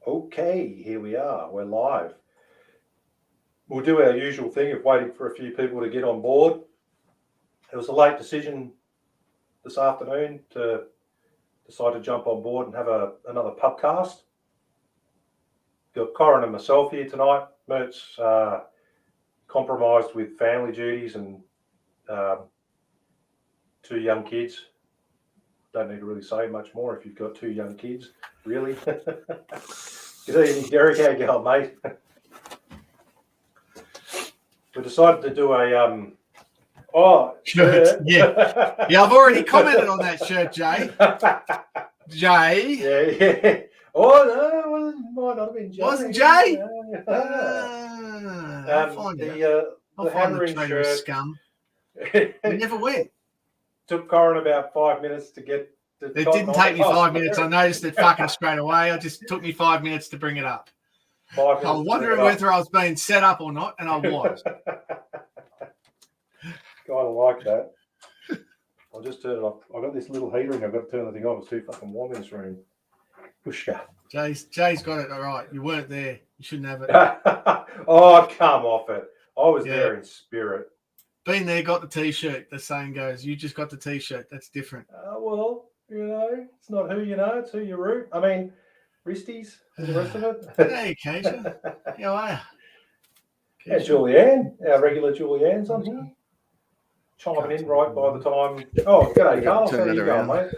Okay, here we are. We're live. We'll do our usual thing of waiting for a few people to get on board. It was a late decision this afternoon to decide to jump on board and have another pubcast. Got Corin and myself here tonight. Mert's compromised with family duties and two young kids. Don't need to really say much more if you've got two young kids, really. Good evening, Derek. How you going, mate? We decided to do a shirt. Yeah, I've already commented on that shirt, Jay. Yeah. Oh no, it might not have been Jay. Wasn't Jay? The hammering shirt scum. It never went. Took Corin about 5 minutes to get. It didn't take me 5 minutes. I noticed it fucking straight away. It just took me 5 minutes to bring it up. I was wondering whether I was being set up or not, and I was. Kind of like that. I'll just turn it off. I've got this little heater and I've got to turn the thing off. It's too fucking warm in this room. Pushka. Jay's got it all right. You weren't there. You shouldn't have it. Oh, come off it. I was there in spirit. Been there, got the T-shirt. The saying goes, you just got the T-shirt. That's different. Well, it's not who you know, it's who you root. I mean, wristies and the rest of it. Hey, Keisha. How are you? Yeah, Julianne. Our regular Julianne's on here. Chiming in right by the time. Oh, g'day, Carl. How you going, mate?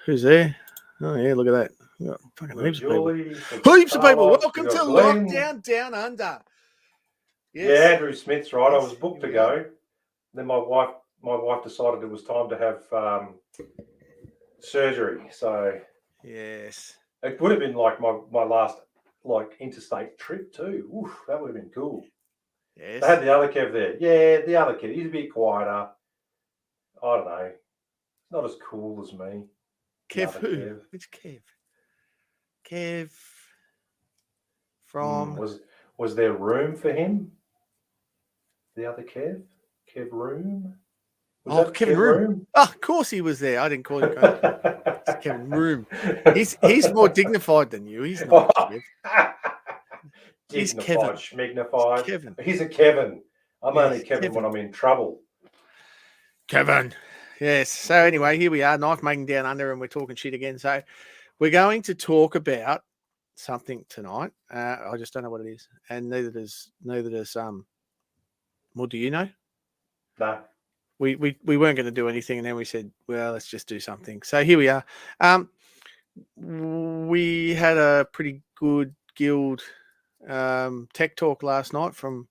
Who's there? Oh, yeah, look at that. Fucking heaps of people. Heaps of people. Welcome to Lockdown Down Under. Yes. Yeah, Andrew Smith's right. I was booked to go. Then my wife decided it was time to have surgery. So yes, it would have been like my last interstate trip too. Oof, that would have been cool. Yes. I had the other Kev there. Yeah, the other kid. He's a bit quieter. I don't know. Not as cool as me. Kev who? Kev. Which Kev? Kev from... Was there room for him? The other Kev? Kev Room? Kevin Room. Oh, of course he was there. I didn't call him Kevin Room. He's more dignified than you. He's not Kev. He's Kevin. Schmignified. Kevin. He's a Kevin. I'm only Kevin when I'm in trouble. Kevin. Yes. So anyway, here we are, knife making down under, and we're talking shit again. So we're going to talk about something tonight. I just don't know what it is, and neither does well, do you know? No. We weren't going to do anything, and then we said, well, let's just do something. So here we are. We had a pretty good guild tech talk last night from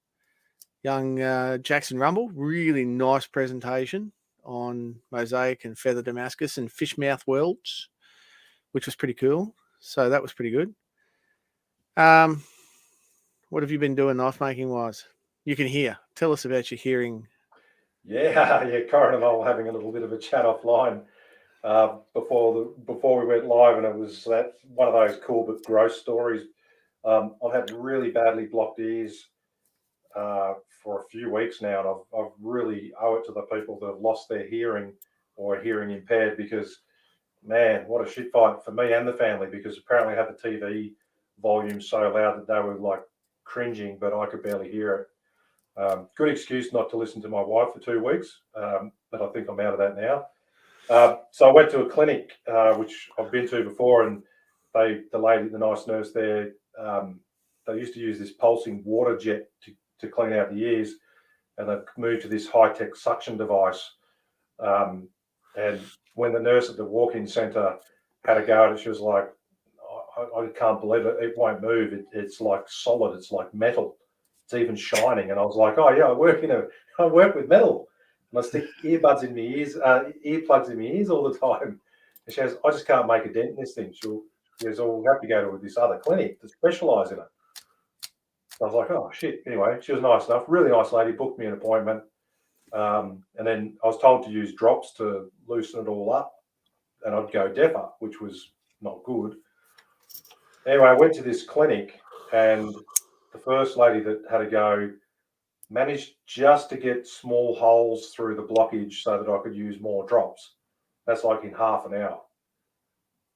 young Jackson Rumble. Really nice presentation on Mosaic and Feather Damascus and Fishmouth Worlds, which was pretty cool. So that was pretty good. What have you been doing knife making wise? You can hear. Tell us about your hearing. Yeah, Corin and I were having a little bit of a chat offline before we went live, and it was that one of those cool but gross stories. I've had really badly blocked ears for a few weeks now, and I've really owe it to the people that have lost their hearing or are hearing impaired, because, man, what a shit fight for me and the family, because apparently I had the TV volume so loud that they were like cringing, but I could barely hear it. Good excuse not to listen to my wife for 2 weeks, but I think I'm out of that now. So I went to a clinic, which I've been to before, and the nice nurse there, they used to use this pulsing water jet to clean out the ears, and they've moved to this high-tech suction device. And when the nurse at the walk-in centre had a go at it, she was like, I can't believe it. It won't move. It's like solid. It's like metal. It's even shining. And I was like, oh yeah, I work with metal, and I stick earbuds in my ears, earplugs in my ears all the time. And she goes, I just can't make a dent in this thing. She goes, oh, we'll have to go to this other clinic to specialise in it. So I was like, oh shit. Anyway, she was nice enough, really nice lady, booked me an appointment. And then I was told to use drops to loosen it all up, and I'd go DEFA, which was not good. Anyway, I went to this clinic, and the first lady that had a go managed just to get small holes through the blockage so that I could use more drops. That's like in half an hour.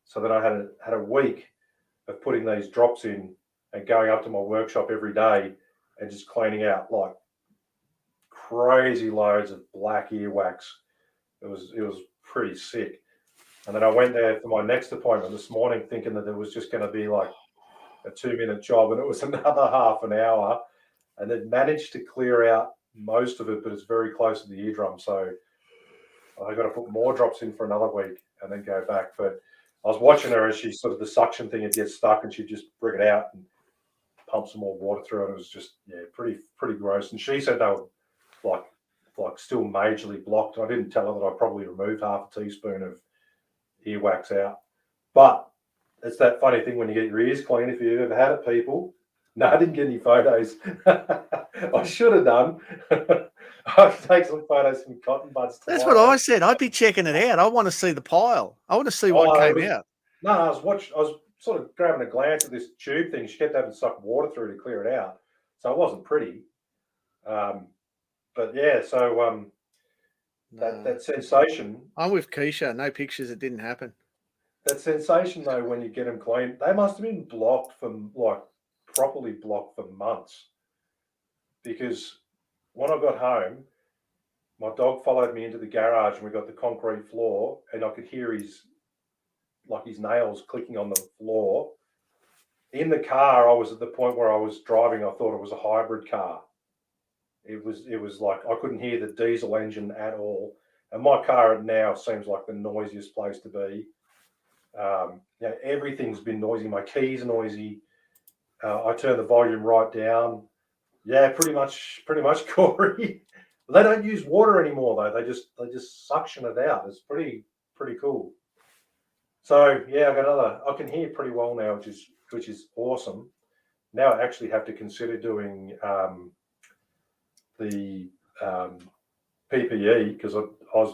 So then I had a week of putting these drops in and going up to my workshop every day and just cleaning out like crazy loads of black earwax. It was pretty sick. And then I went there for my next appointment this morning thinking that it was just going to be like a 2-minute job, and it was another half an hour, and it managed to clear out most of it, but it's very close to the eardrum. So I got to put more drops in for another week and then go back. But I was watching her as she sort of the suction thing would get stuck and she'd just bring it out and pump some more water through it. It was just, pretty gross. And she said they were like still majorly blocked. I didn't tell her that I probably removed half a teaspoon of earwax out. But it's that funny thing when you get your ears clean, if you've ever had it, people. No, I didn't get any photos. I should have done. I'll take some photos from cotton buds tomorrow. That's what I said. I'd be checking it out. I want to see the pile. I want to see what came out. No, I was sort of grabbing a glance at this tube thing. She kept having to suck water through to clear it out. So it wasn't pretty. But yeah, so that sensation. I'm with Keisha. No pictures. It didn't happen. That sensation though, when you get them clean, they must have been blocked properly blocked for months. Because when I got home, my dog followed me into the garage and we got the concrete floor, and I could hear his nails clicking on the floor. In the car, I was at the point where I was driving, I thought it was a hybrid car. It was like I couldn't hear the diesel engine at all. And my car now seems like the noisiest place to be. Everything's been noisy. My keys are noisy. I turned the volume right down. Yeah, pretty much, Corey. They don't use water anymore though. They just suction it out. It's pretty cool. So yeah, I can hear pretty well now, which is awesome. Now I actually have to consider doing the PPE because I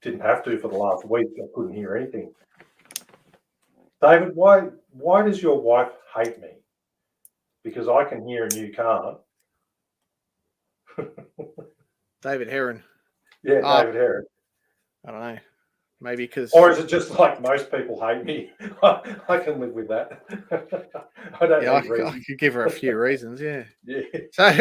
didn't have to for the last week. I couldn't hear anything. David, why does your wife hate me? Because I can hear and you can't. David Heron. Yeah, David Heron. I don't know. Maybe because... Or is it just like most people hate me? I can live with that. I could give her a few reasons, yeah. Yeah. So,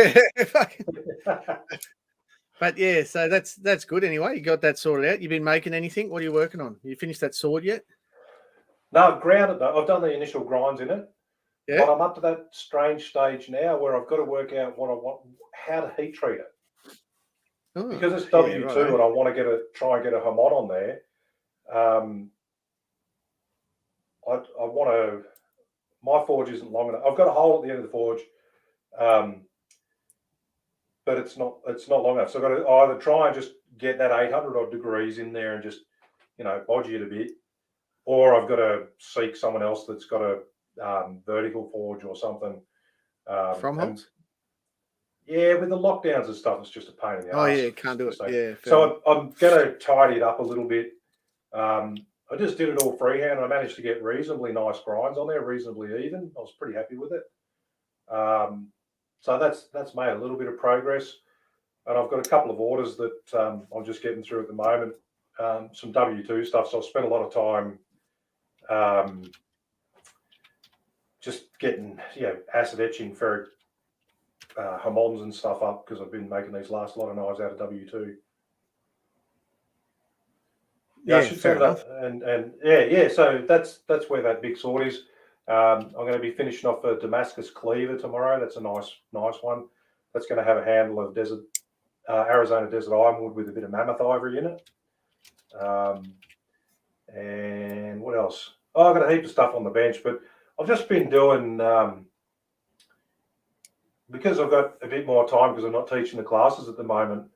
but yeah, so that's good anyway. You got that sorted out. You've been making anything? What are you working on? You finished that sword yet? No, I've ground it though. I've done the initial grinds in it. Yeah. But I'm up to that strange stage now where I've got to work out what I want, how to heat treat it. Oh, because it's W2 right. And I want to try and get a Hamon on there. I want to. My forge isn't long enough. I've got a hole at the end of the forge, but it's not long enough. So I've got to either try and just get that 800 odd degrees in there and just bodge it a bit, or I've got to seek someone else that's got a vertical forge or something. From Homes? Yeah, with the lockdowns and stuff, it's just a pain in the ass. Oh yeah, can't do it. Yeah. So I'm going to tidy it up a little bit. I just did it all freehand. I managed to get reasonably nice grinds on there, reasonably even. I was pretty happy with it. So that's made a little bit of progress. And I've got a couple of orders that I'm just getting through at the moment. Some W2 stuff. So I've spent a lot of time just getting acid etching ferric Hamons and stuff up because I've been making these last lot of knives out of W2. Yeah, I should say that. And so that's where that big sword is. I'm going to be finishing off a Damascus cleaver tomorrow. That's a nice one. That's going to have a handle of Arizona desert ironwood with a bit of mammoth ivory in it. And what else? Oh, I've got a heap of stuff on the bench, but I've just been doing because I've got a bit more time because I'm not teaching the classes at the moment.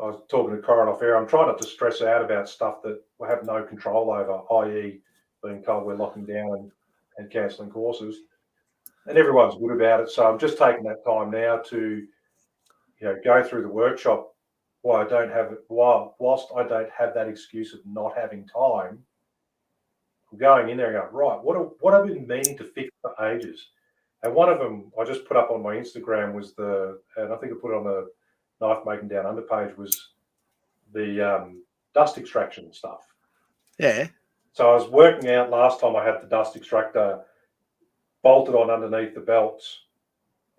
I was talking to Corin off air. I'm trying not to stress out about stuff that we have no control over, i.e. being told we're locking down and cancelling courses. And everyone's good about it. So I'm just taking that time now to, go through the workshop whilst I don't have that excuse of not having time. I'm going in there and going, right, what have I been meaning to fix for ages? And one of them I just put up on my Instagram was and I think I put it on the Knife Making Down Under page, was the dust extraction stuff. Yeah. So I was working out last time I had the dust extractor bolted on underneath the belts,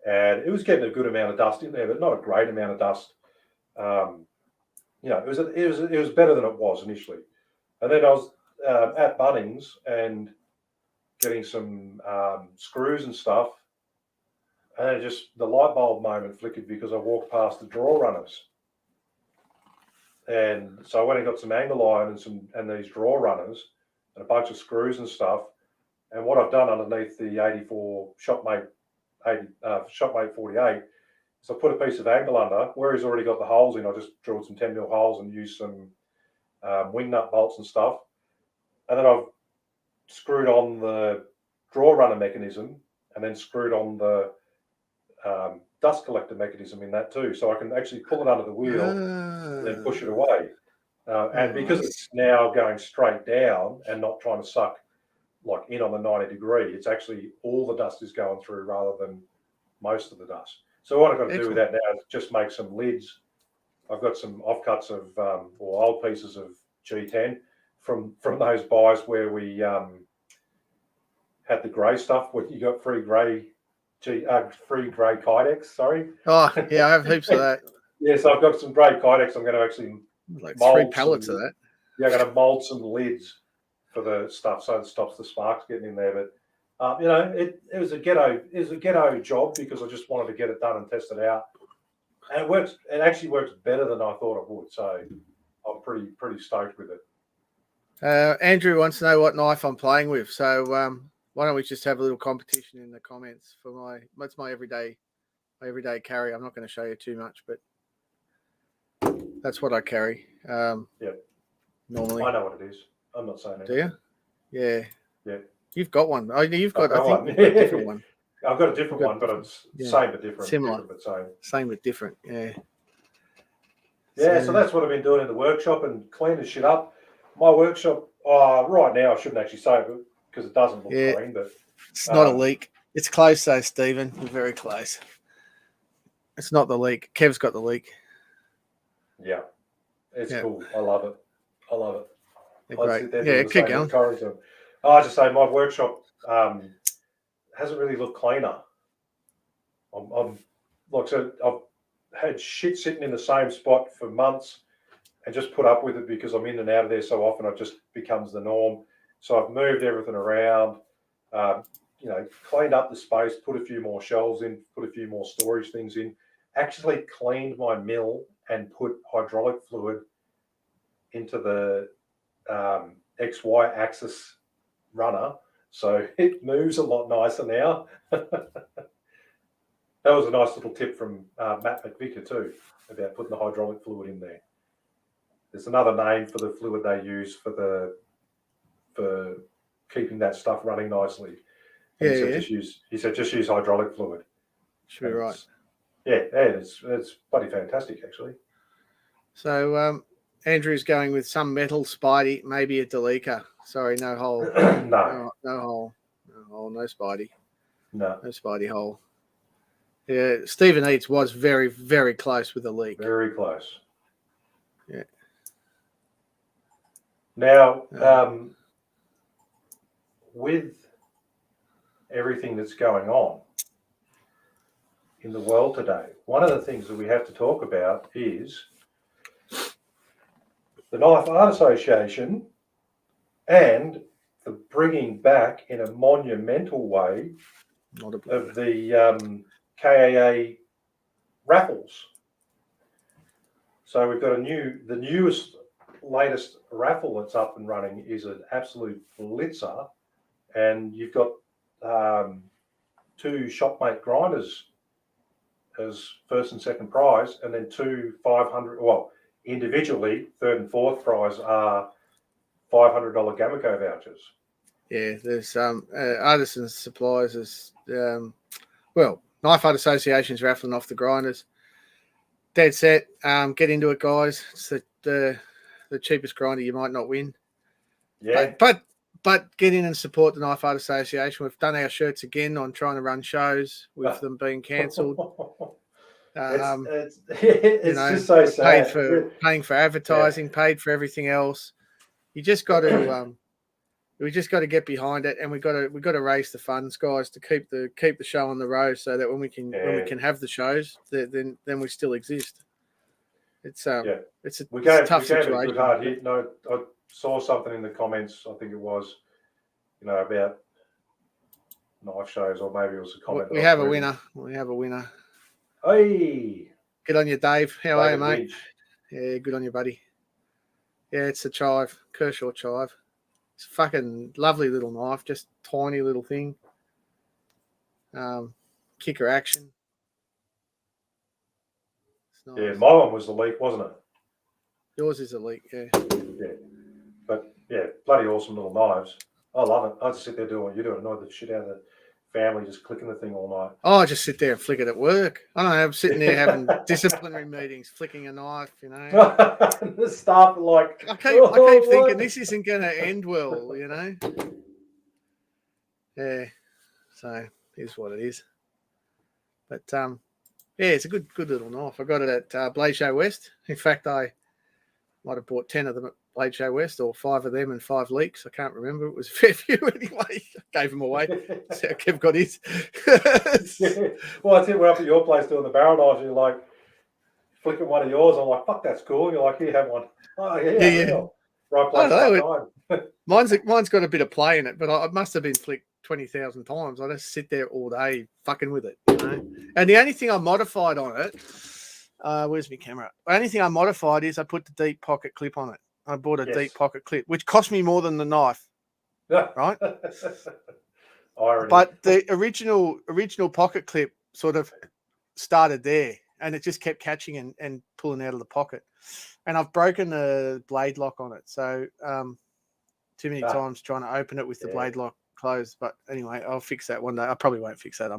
and it was getting a good amount of dust in there, but not a great amount of dust. It was better than it was initially. And then I was at Bunnings and getting some screws and stuff, and then just the light bulb moment flickered because I walked past the draw runners. And so I went and got some angle iron and these draw runners and a bunch of screws and stuff. And what I've done underneath the 84 Shopmate 48 is I put a piece of angle under where he's already got the holes in. I just drilled some 10mm holes and used some wing nut bolts and stuff. And then I've screwed on the draw runner mechanism and then screwed on the dust collector mechanism in that too. So I can actually pull it under the wheel and then push it away. And because it's now going straight down and not trying to suck like in on the 90 degree, it's actually all the dust is going through rather than most of the dust. So what I've got to do with that now is just make some lids. I've got some offcuts of or old pieces of G10 from those buys where we had the grey stuff. Where you got free grey Kydex. Sorry. Oh yeah, I have heaps of that. Yeah, so I've got some grey Kydex. I'm going to actually like 3 pallets of that. Yeah, I'm going to mould some lids for the stuff so it stops the sparks getting in there. But it was a ghetto job because I just wanted to get it done and test it out, and it works. It actually works better than I thought it would. So I'm pretty stoked with it. Andrew wants to know what knife I'm playing with. So why don't we just have a little competition in the comments for that's my everyday carry. I'm not going to show you too much, but that's what I carry. Normally. I know what it is. I'm not saying it. Do you? Yeah. Yeah. You've got one. Oh, you've got, I think, a different one. I've got a different one, but it's same but different. Similar. Different but same. Same but different, yeah. Yeah, so that's what I've been doing in the workshop and cleaning shit up. My workshop, right now, I shouldn't actually say it because it doesn't look clean, but it's not a leak. It's close though, Stephen. We're very close. It's not the leak. Kev's got the leak. Yeah. It's cool. I love it. Great. Yeah, keep going. I just say my workshop hasn't really looked cleaner. I've had shit sitting in the same spot for months and just put up with it because I'm in and out of there so often. It just becomes the norm. So I've moved everything around, cleaned up the space, put a few more shelves in, put a few more storage things in, actually cleaned my mill and put hydraulic fluid into the XY axis runner, so it moves a lot nicer now. That was a nice little tip from Matt McVicker too about putting the hydraulic fluid in there. There's another name for the fluid they use for keeping that stuff running nicely. He said just use hydraulic fluid. Should be right. Yeah, it's bloody fantastic actually. So Andrew's going with some metal Spidey, maybe a Delica. Sorry, no hole. No hole. No hole, no Spidey. No Spidey hole. Yeah, Stephen Eads was very, very close with a leak. Very close. Yeah. Now, with everything that's going on in the world today, one of the things that we have to talk about is the Knife Art Association and the bringing back in a monumental way of the KAA raffles. So we've got the latest raffle that's up and running is an absolute blitzer, and you've got 2 Shopmate grinders as first and second prize, and then 2 500. Well, individually, third and fourth prize are $500 Gamaco vouchers. Yeah, there's Artisan Supplies is Knife Art Association's raffling off the grinders. Dead set. Get into it, guys. It's the cheapest grinder you might not win. Yeah. But get in and support the Knife Art Association. We've done our shirts again on trying to run shows with them being cancelled. It's just so sad. Paying for advertising, paid for everything else. You just got to We just got to get behind it, and we got to raise the funds, guys, to keep the show on the road, so that when we can have the shows, then we still exist. It's it's a tough situation. We gave it a good hard hit. No, I saw something in the comments. I think it was, about knife shows, or maybe it was a comment. We have a winner. We have a winner. Hey, good on you, Dave. How are you, mate? Ridge. Yeah, good on you, buddy. Yeah, it's a chive, Kershaw chive. It's a fucking lovely little knife, just tiny little thing. Kicker action. Nice. Yeah, my one was the leak, wasn't it? Yours is a leak, yeah. Yeah, but yeah, bloody awesome little knives. I love it. I just sit there doing what you're doing, annoy the shit out of the family, just clicking the thing all night. Oh, I just sit there and flick it at work. I don't know, I'm sitting there having disciplinary meetings, flicking a knife, The staff like I keep thinking this isn't going to end well, Yeah, so here's what it is. But yeah, it's a good little knife. I got it at Blade Show West. In fact, I might have bought 10 of them at Blade Show West, or 5 of them and 5 leaks. I can't remember. It was a fair few anyway. I gave them away. That's how Kev got his. Well, I think we're up at your place doing the barrel knives, and you're like flicking one of yours. I'm like, fuck, that's cool. You're like, here, have one. Oh, yeah. Right place, right time. Mine's got a bit of play in it, but I must have been flicked 20,000 times. I just sit there all day fucking with it, And the only thing I modified on it, where's my camera? The only thing I modified is I put the deep pocket clip on it. I bought a deep pocket clip, which cost me more than the knife, right? Irony. But the original pocket clip sort of started there, and it just kept catching and pulling out of the pocket. And I've broken the blade lock on it, so too many times trying to open it with the blade lock closed. But anyway, I'll fix that one day. I probably won't fix that. I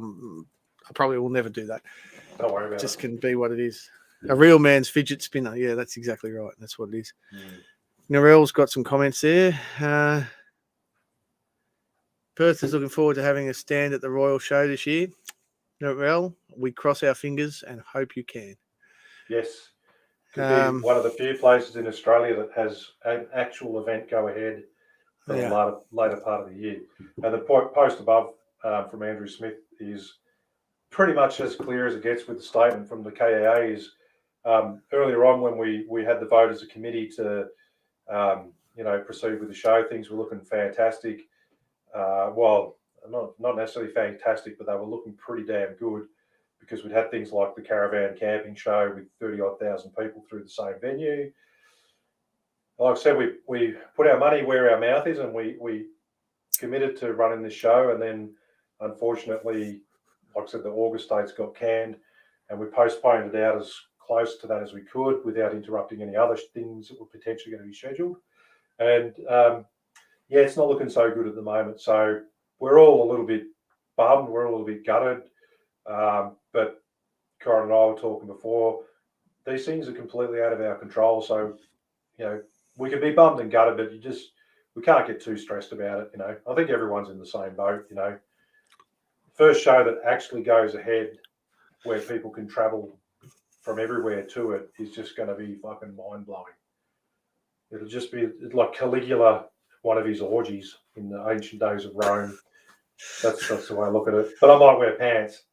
probably will never do that. Don't worry about it. Just can be what it is. A real man's fidget spinner. Yeah, that's exactly right. That's what it is. Narelle's got some comments there. Perth is looking forward to having a stand at the Royal Show this year. Narelle, we cross our fingers and hope you can. Yes. Could be one of the few places in Australia that has an actual event go ahead for the later part of the year. And the post above from Andrew Smith is pretty much as clear as it gets with the statement from the KAA. Is earlier on when we had the vote as a committee to proceed with the show, things were looking fantastic. Well, not necessarily fantastic, but they were looking pretty damn good, because we'd had things like the caravan camping show with 30-odd thousand people through the same venue. Like I said, we put our money where our mouth is, and we committed to running this show. And then, unfortunately, like I said, the August dates got canned, and we postponed it out as close to that as we could without interrupting any other things that were potentially going to be scheduled. And it's not looking so good at the moment. So we're all a little bit bummed. We're a little bit gutted. But Corin and I were talking before, these things are completely out of our control. So, we can be bummed and gutted, but we can't get too stressed about it. I think everyone's in the same boat. First show that actually goes ahead where people can travel from everywhere to it is just going to be fucking mind blowing. It'll just be like Caligula, one of his orgies in the ancient days of Rome. That's the way I look at it. But I might wear pants.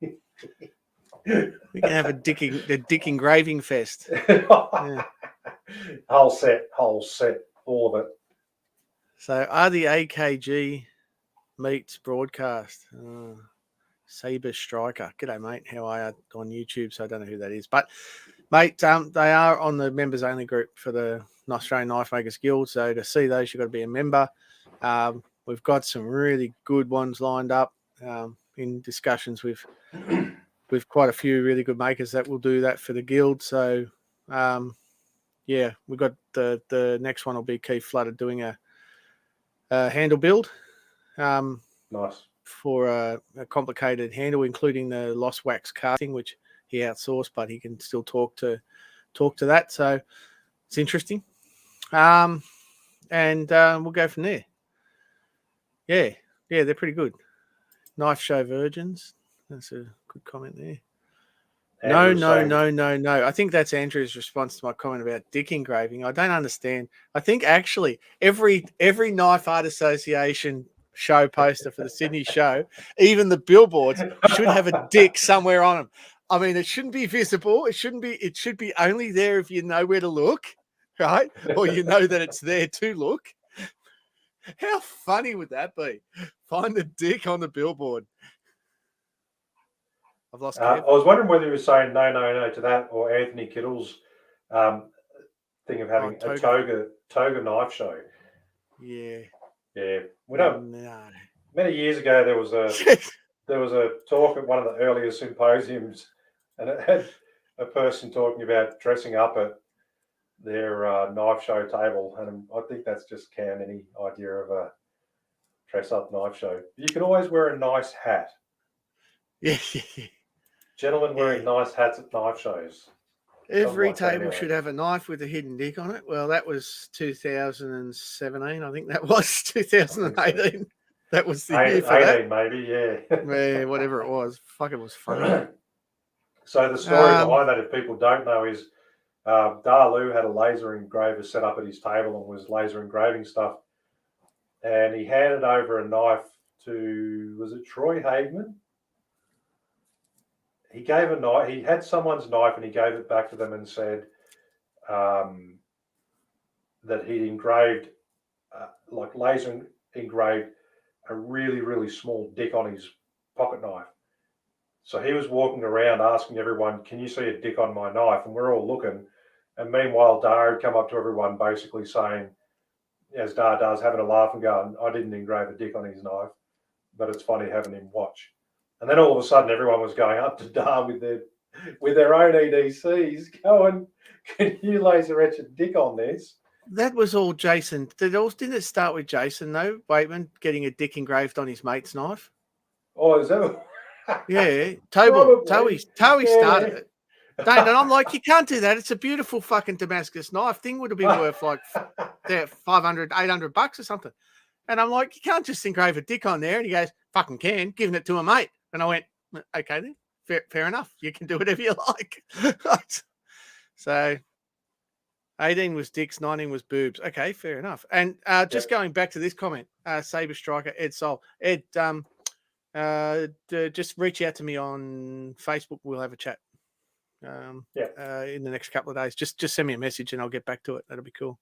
We can have a dick engraving fest. Yeah. Whole set, all of it. So, are the AKG meets broadcast? Saber Striker. G'day, mate. How are you on YouTube? So I don't know who that is. But, mate, they are on the members-only group for the Australian Knife Makers Guild. So to see those, you've got to be a member. We've got some really good ones lined up in discussions with quite a few really good makers that will do that for the guild. So, we've got the next one will be Keith Flutter doing a handle build. Nice. For a complicated handle, including the lost wax casting, which he outsourced, but he can still talk to that. So it's interesting. And we'll go from there. Yeah, they're pretty good. Knife show virgins. That's a good comment there. No. Andrew's saying- I think that's Andrew's response to my comment about dick engraving. I don't understand. I think actually every Knife Art Association show poster for the Sydney show, even the billboards, should have a dick somewhere on them. I mean, it shouldn't be visible. It should be only there if you know where to look, right? Or you know that it's there to look. How funny would that be? Find the dick on the billboard. I've lost I Kev. was wondering whether you were saying no to that, or Anthony Kittle's thing of having a toga knife show. Yeah. Yeah, we know. No. Many years ago, there was a talk at one of the earlier symposiums, and it had a person talking about dressing up at their knife show table, and I think that's just canned any idea of a dress up knife show. You can always wear a nice hat. Yeah. Gentlemen wearing nice hats at knife shows. Every like that table anyway. should have a knife with a hidden dick on it. Well, that was 2017. I think that was 2018. That was the year for 18 maybe, yeah. Yeah, whatever it was. Fuck, it was funny. So the story behind that, if people don't know, is Darloo had a laser engraver set up at his table and was laser engraving stuff. And he handed over a knife to, was it Troy Hageman? He gave a knife, he had someone's knife and he gave it back to them and said that he'd engraved, like laser engraved, a really, really small dick on his pocket knife. So he was walking around asking everyone, can you see a dick on my knife? And we're all looking. And meanwhile, Dar had come up to everyone basically saying, as Dar does, having a laugh and going, I didn't engrave a dick on his knife, but it's funny having him watch. And then all of a sudden, everyone was going up to Dar with their own EDCs going, can you laser etch a dick on this? That was all Jason. Didn't it start with Jason, though? Waitman getting a dick engraved on his mate's knife? Oh, is that? Yeah. Towie started it. And I'm like, you can't do that. It's a beautiful fucking Damascus knife. Thing would have been worth like $500, $800 or something. And I'm like, you can't just engrave a dick on there. And he goes, fucking can, giving it to a mate. And I went, okay then, fair enough. You can do whatever you like. So 18 was dicks, 19 was boobs. Okay, fair enough. And just going back to this comment, Sabre Striker, Ed Sol. Ed, just reach out to me on Facebook. We'll have a chat. In the next couple of days. Just send me a message and I'll get back to it. That'll be cool.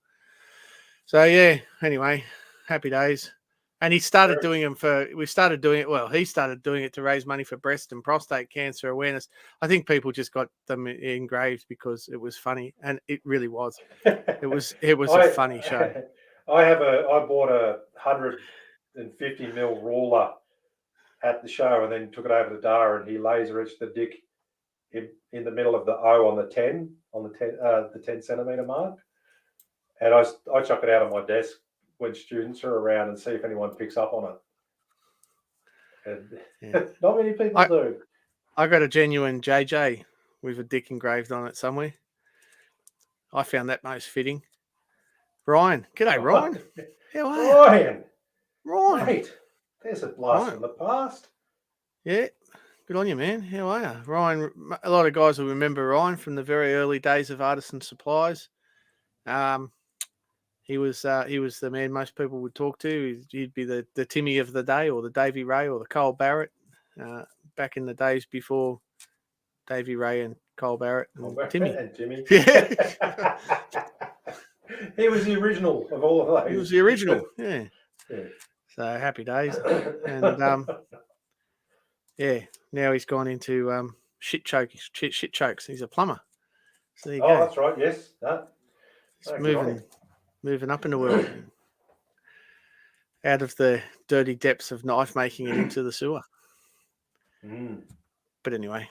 So yeah, anyway, happy days. And he started doing them he started doing it to raise money for breast and prostate cancer awareness. I think people just got them engraved because it was funny, and it really was. It was a funny show. I bought a 150 mil ruler at the show and then took it over to Dara, and he laser etched the dick in the middle of the O on the 10 centimeter mark. And I chuck it out on my desk when students are around and see if anyone picks up on it. And not many people do. I got a genuine JJ with a dick engraved on it somewhere. I found that most fitting. Ryan. G'day, Ryan. How are you? Ryan. Mate, there's a blast from the past. Yeah. Good on you, man. How are you? Ryan, a lot of guys will remember Ryan from the very early days of Artisan Supplies. He was the man most people would talk to. He'd be the Timmy of the day, or the Davey Ray, or the Cole Barrett, back in the days before Davey Ray and Cole Barrett and Timmy. Yeah. He was the original of all of those. He was the original, yeah. So happy days. And now he's gone into shit chokes. He's a plumber. So there you go. That's right. Yes. He's moving up in the world, out of the dirty depths of knife making and into the sewer. But anyway,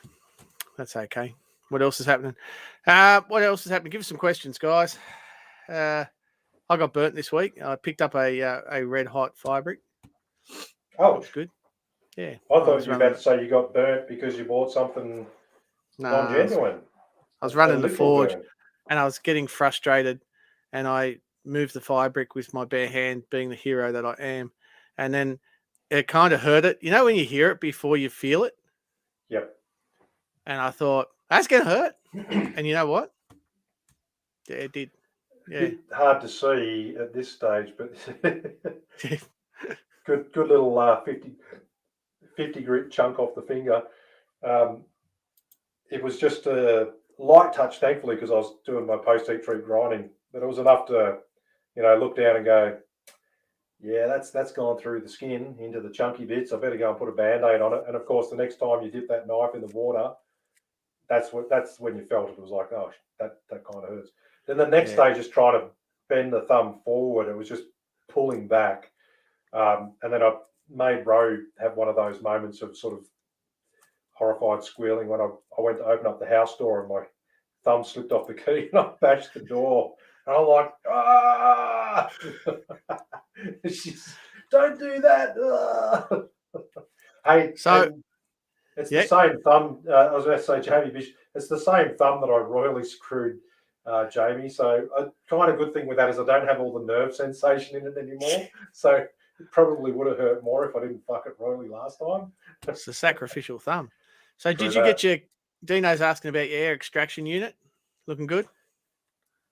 that's okay. What else is happening? Give us some questions, guys. I got burnt this week. I picked up a red hot Firebrick. Oh, that's good. Yeah. I thought you were about to say you got burnt because you bought something non-genuine. I was running the forge and I was getting frustrated, and I moved the Firebrick with my bare hand, being the hero that I am. And then it kind of hurt it. You know when you hear it before you feel it? Yep. And I thought, That's going to hurt. And you know what? Yeah, it did. Yeah. Bit hard to see at this stage, but good little 50 grit chunk off the finger. It was just a light touch, thankfully, because I was doing my post-heat treat grinding, but it was enough to, look down and go, yeah, that's gone through the skin into the chunky bits. I better go and put a Band-Aid on it. And of course, the next time you dip that knife in the water, that's when you felt it was like, oh, that kind of hurts. Then the next stage is trying to bend the thumb forward. It was just pulling back. And then I made Ro have one of those moments of sort of horrified squealing when I went to open up the house door and my thumb slipped off the key and I bashed the door. And I'm like, ah! She's, don't do that. Hey, so it's the same thumb. I was about to say, Jamie Bish, it's the same thumb that I royally screwed Jamie. So a kind of good thing with that is I don't have all the nerve sensation in it anymore. So it probably would have hurt more if I didn't fuck it royally last time. It's the sacrificial thumb. So did you get your, Dino's asking about your air extraction unit? Looking good?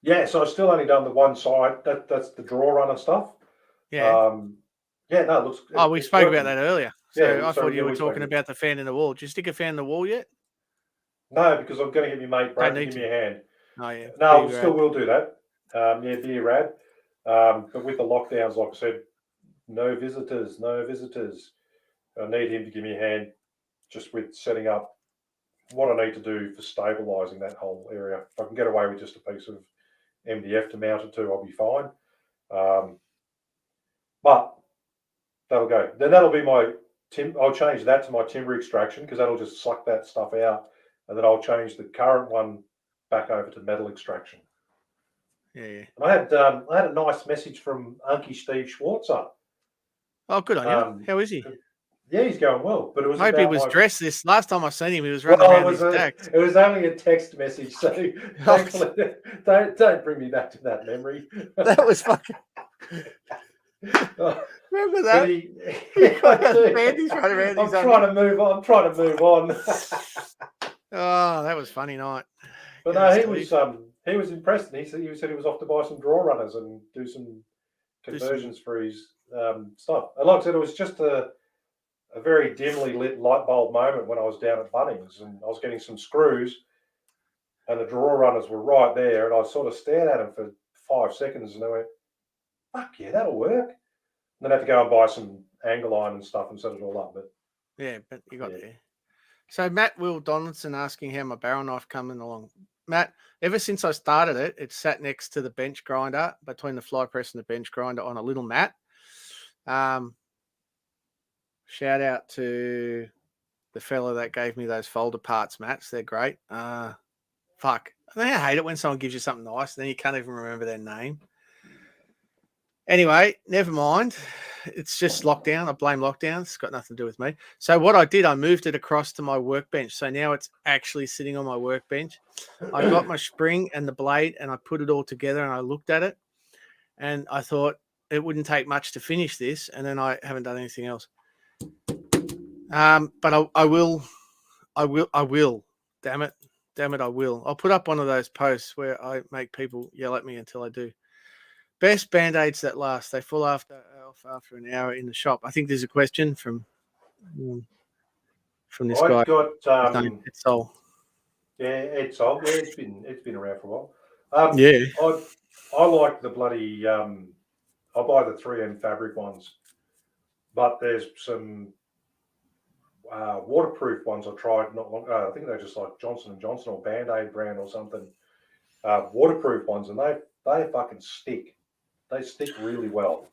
Yeah, so I've still only done the one side. That's the draw run and stuff. Yeah. Yeah, no, it looks. Oh, we spoke about that earlier. So yeah, I thought you were talking about the fan in the wall. Did you stick a fan in the wall yet? No, because I'm going to get my mate Brad to give me a hand. Oh, yeah. No, still will do that. Yeah, be rad. But with the lockdowns, like I said, no visitors. I need him to give me a hand just with setting up what I need to do for stabilising that whole area. If I can get away with just a piece of MDF to mount it to, I'll be fine. But that'll go. Then that'll be my I'll change that to my timber extraction because that'll just suck that stuff out, and then I'll change the current one back over to metal extraction. Yeah. And I had a nice message from Unky Steve Schwarzer. Oh, good on you. How is he? Yeah, he's going well. But it was. I hope he was dressed this last time I seen him. He was running around his decks. It was only a text message, so thankfully, don't bring me back to that memory. That was fucking. Remember that? I'm trying to move on. Oh, that was funny night. But no, he was impressed. And he said he was off to buy some draw runners and do some conversions for his stuff. And like I said, it was just a very dimly lit light bulb moment when I was down at Bunnings and I was getting some screws and the draw runners were right there and I sort of stared at them for 5 seconds and I went, fuck yeah, that'll work. And then I had to go and buy some angle iron and stuff and set it all up. But yeah, but you got there. So Matt Will Donaldson asking how my barrel knife coming along. Matt, ever since I started it, it's sat next to the bench grinder, between the fly press and the bench grinder on a little mat. Shout out to the fella that gave me those folder parts mats. They're great. Fuck. I hate it when someone gives you something nice and then you can't even remember their name. Anyway, never mind. It's just lockdown. I blame lockdown. It's got nothing to do with me. So what I did, I moved it across to my workbench. So now it's actually sitting on my workbench. I got my spring and the blade and I put it all together and I looked at it and I thought it wouldn't take much to finish this. And then I haven't done anything else. But I will. Damn it, I will. I'll put up one of those posts where I make people yell at me until I do. Best Band-Aids that last. They fall off after an hour in the shop. I think there's a question from this guy. I've got Ed Sol. Yeah, Ed Sol. Yeah, it's been around for a while. Yeah. I like the bloody I buy the 3M fabric ones. But there's some waterproof ones I tried not long ago. I think they're just like Johnson & Johnson or Band-Aid brand or something. Waterproof ones, and they fucking stick. They stick really well.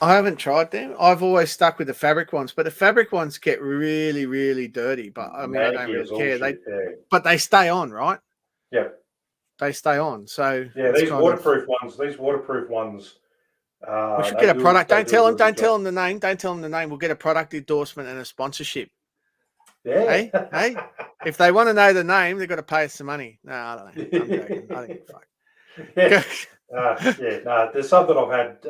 I haven't tried them. I've always stuck with the fabric ones, but the fabric ones get really, really dirty. But I mean, I don't really care. But they stay on, right? Yeah. They stay on. So yeah, these waterproof ones. We should get a product. Don't tell them the name. Don't tell them the name. We'll get a product endorsement and a sponsorship. Yeah. Hey. If they want to know the name, they've got to pay us some money. No, I don't know. I'm joking. I think fuck. Yeah. There's something I've had.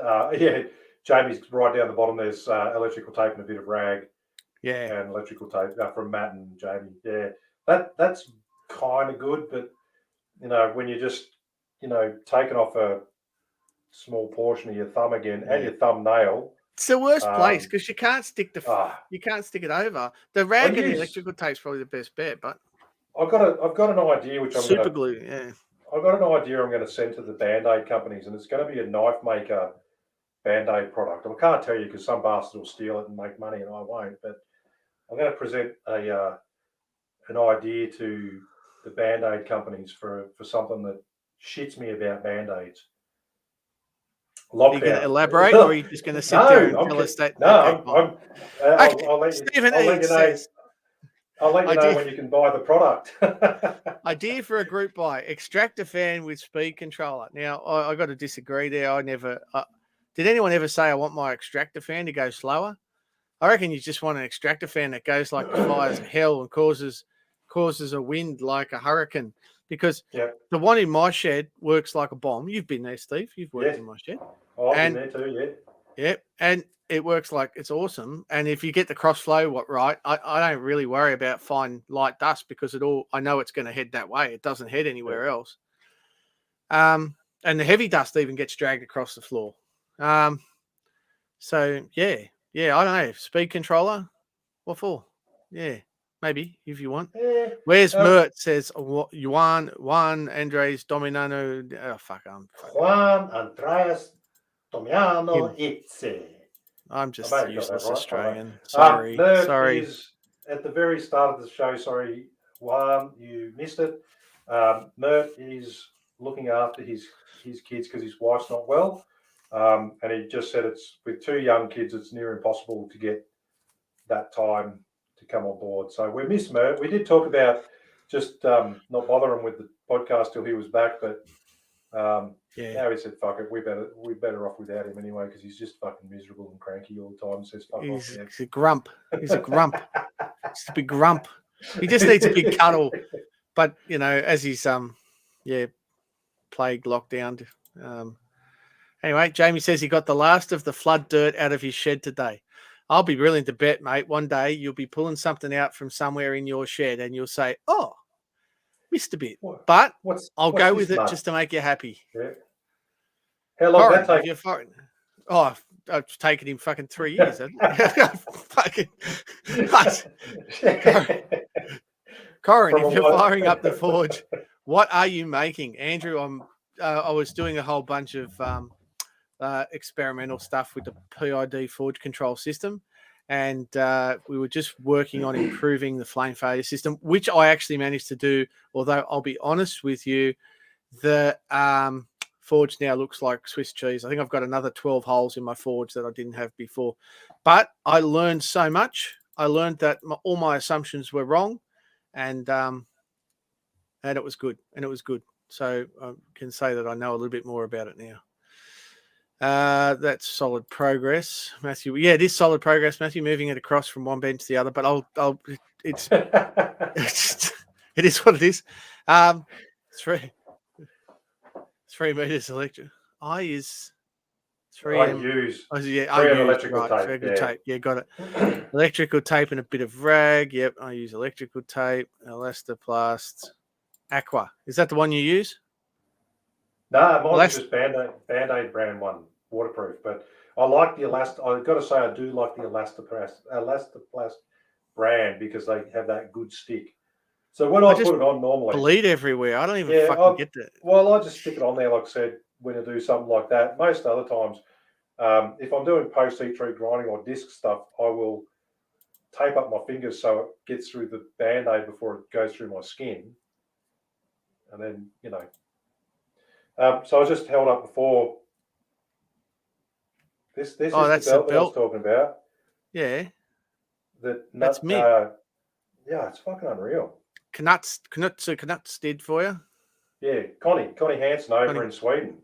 Jamie's right down the bottom. There's electrical tape and a bit of rag. Yeah. And electrical tape from Matt and Jamie. Yeah. That's kind of good, but when you just taking off a small portion of your thumb again and your thumbnail. It's the worst place because you can't stick you can't stick it over. The rag and the electrical tape's probably the best bet, but I've got an idea which super glue. Yeah, I've got an idea I'm going to send to the Band-Aid companies, and it's going to be a knife maker Band-Aid product. I can't tell you because some bastard will steal it and make money, and I won't. But I'm going to present an idea to the Band-Aid companies for something that shits me about Band-Aids. Lockdown. Are you going to elaborate, or are you just going to sit there and tell us that? No, I'll let you. Stephen Eads says. I'll let you know when you can buy the product. Idea for a group buy: extractor fan with speed controller. Now, I got to disagree there. I never did. Anyone ever say I want my extractor fan to go slower? I reckon you just want an extractor fan that goes like the fires of hell and causes a wind like a hurricane. Because the one in my shed works like a bomb. You've been there, Steve. You've worked in my shed. Oh, I've been there too. Yeah. Yep, and it works like it's awesome. And if you get the cross flow right, I don't really worry about fine light dust because I know it's going to head that way. It doesn't head anywhere else. And the heavy dust even gets dragged across the floor. So yeah, I don't know. Speed controller, what for? Yeah, maybe if you want. Where's Mert says Juan Andres Dominano? Oh fuck, Juan Andreas Domiano Itze. I'm just useless Australian. Right. Sorry. Is at the very start of the show. Sorry, Juan, you missed it. Mert is looking after his kids because his wife's not well, and he just said it's with 2 young kids, it's near impossible to get that time to come on board. So we miss Mert. We did talk about just not bothering with the podcast till he was back, but. Now he said, "Fuck it, we're better off without him anyway because he's just fucking miserable and cranky all the time." Says, "Fuck off." He's a grump. He's a grump. He's a big grump. He just needs a big cuddle. But as he's plague lockdown. Anyway, Jamie says he got the last of the flood dirt out of his shed today. I'll be willing to bet, mate. One day you'll be pulling something out from somewhere in your shed, and you'll say, "Oh, missed a bit," but I'll go with it just to make you happy. Yeah. How long did that take? I've taken him fucking 3 years. Corin, if you're firing up the forge, what are you making? Andrew, I was doing a whole bunch of experimental stuff with the PID forge control system. And we were just working on improving the flame failure system, which I actually managed to do. Although I'll be honest with you, the forge now looks like Swiss cheese. I think I've got another 12 holes in my forge that I didn't have before. But I learned so much. I learned that all my assumptions were wrong, and it was good. So I can say that I know a little bit more about it now. That's solid progress, Matthew. Yeah, it is solid progress, Matthew. Moving it across from one bench to the other, but it is what it is. 3 meters electric. I use 3. I use electrical tape. Yeah, got it. Electrical tape and a bit of rag. Yep, I use electrical tape, Elastoplast, Aqua. Is that the one you use? No, mine's just Band-Aid brand one, waterproof. But I like the I've got to say, I do like the Elastoplast brand because they have that good stick. So when I put it on normally, bleed everywhere. I don't even fucking get that. Well, I just stick it on there, like I said, when I do something like that. Most other times, if I'm doing post-heat treat grinding or disc stuff, I will tape up my fingers so it gets through the Band-Aid before it goes through my skin. And then, so I just held up before. This is the belt that I was talking about. Yeah. That's me. Yeah, it's fucking unreal. Knuts did for you. Yeah, Connie Hansen over in Sweden.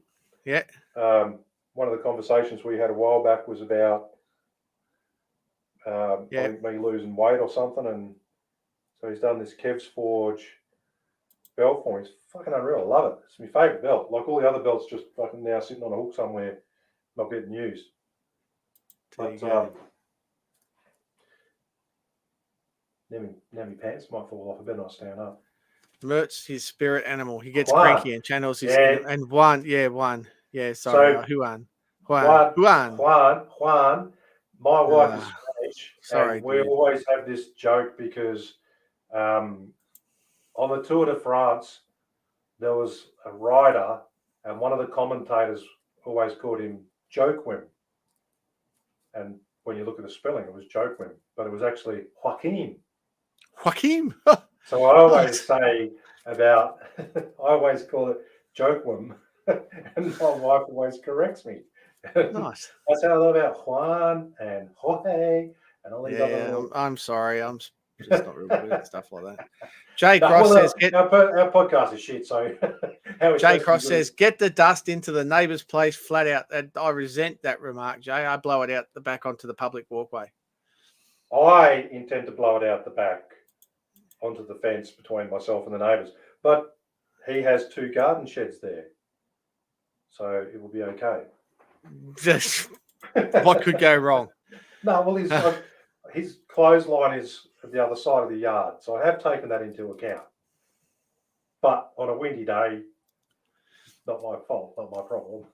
Yeah. One of the conversations we had a while back was about I think me losing weight or something, and so he's done this Kev's Forge belt for me. It's fucking unreal. I love it. It's my favourite belt. Like all the other belts, just fucking now sitting on a hook somewhere, not getting used. But now my pants might fall off. I better not stand up. Mert's his spirit animal. He gets Juan. cranky and channels his Yeah. and one. Yeah, sorry, So Juan. Juan. My wife is Ah, Spanish, sorry, and we dude. always have this joke because on the Tour de France, there was a rider, and one of the commentators always called him Joaquim. And when you look at the spelling, it was Joaquim, but it was actually Joaquin. Joaquin. So I always say about, I always call it Joaquim, and my wife always corrects me. Nice. That's how I love about Juan and Jorge and all these other Yeah, little... I'm sorry. I'm just not real good at stuff like that. Jay No, Cross well, says, our podcast is shit, so how it's Jay supposed to be Cross good says, is... get the dust into the neighbour's place flat out. And I resent that remark, Jay. I blow it out the back onto the public walkway. I intend to blow it out the back onto the fence between myself and the neighbours, but he has 2 garden sheds there, so it will be okay. What could go wrong? No, well, his clothesline is at the other side of the yard, so I have taken that into account. But on a windy day, not my fault, not my problem.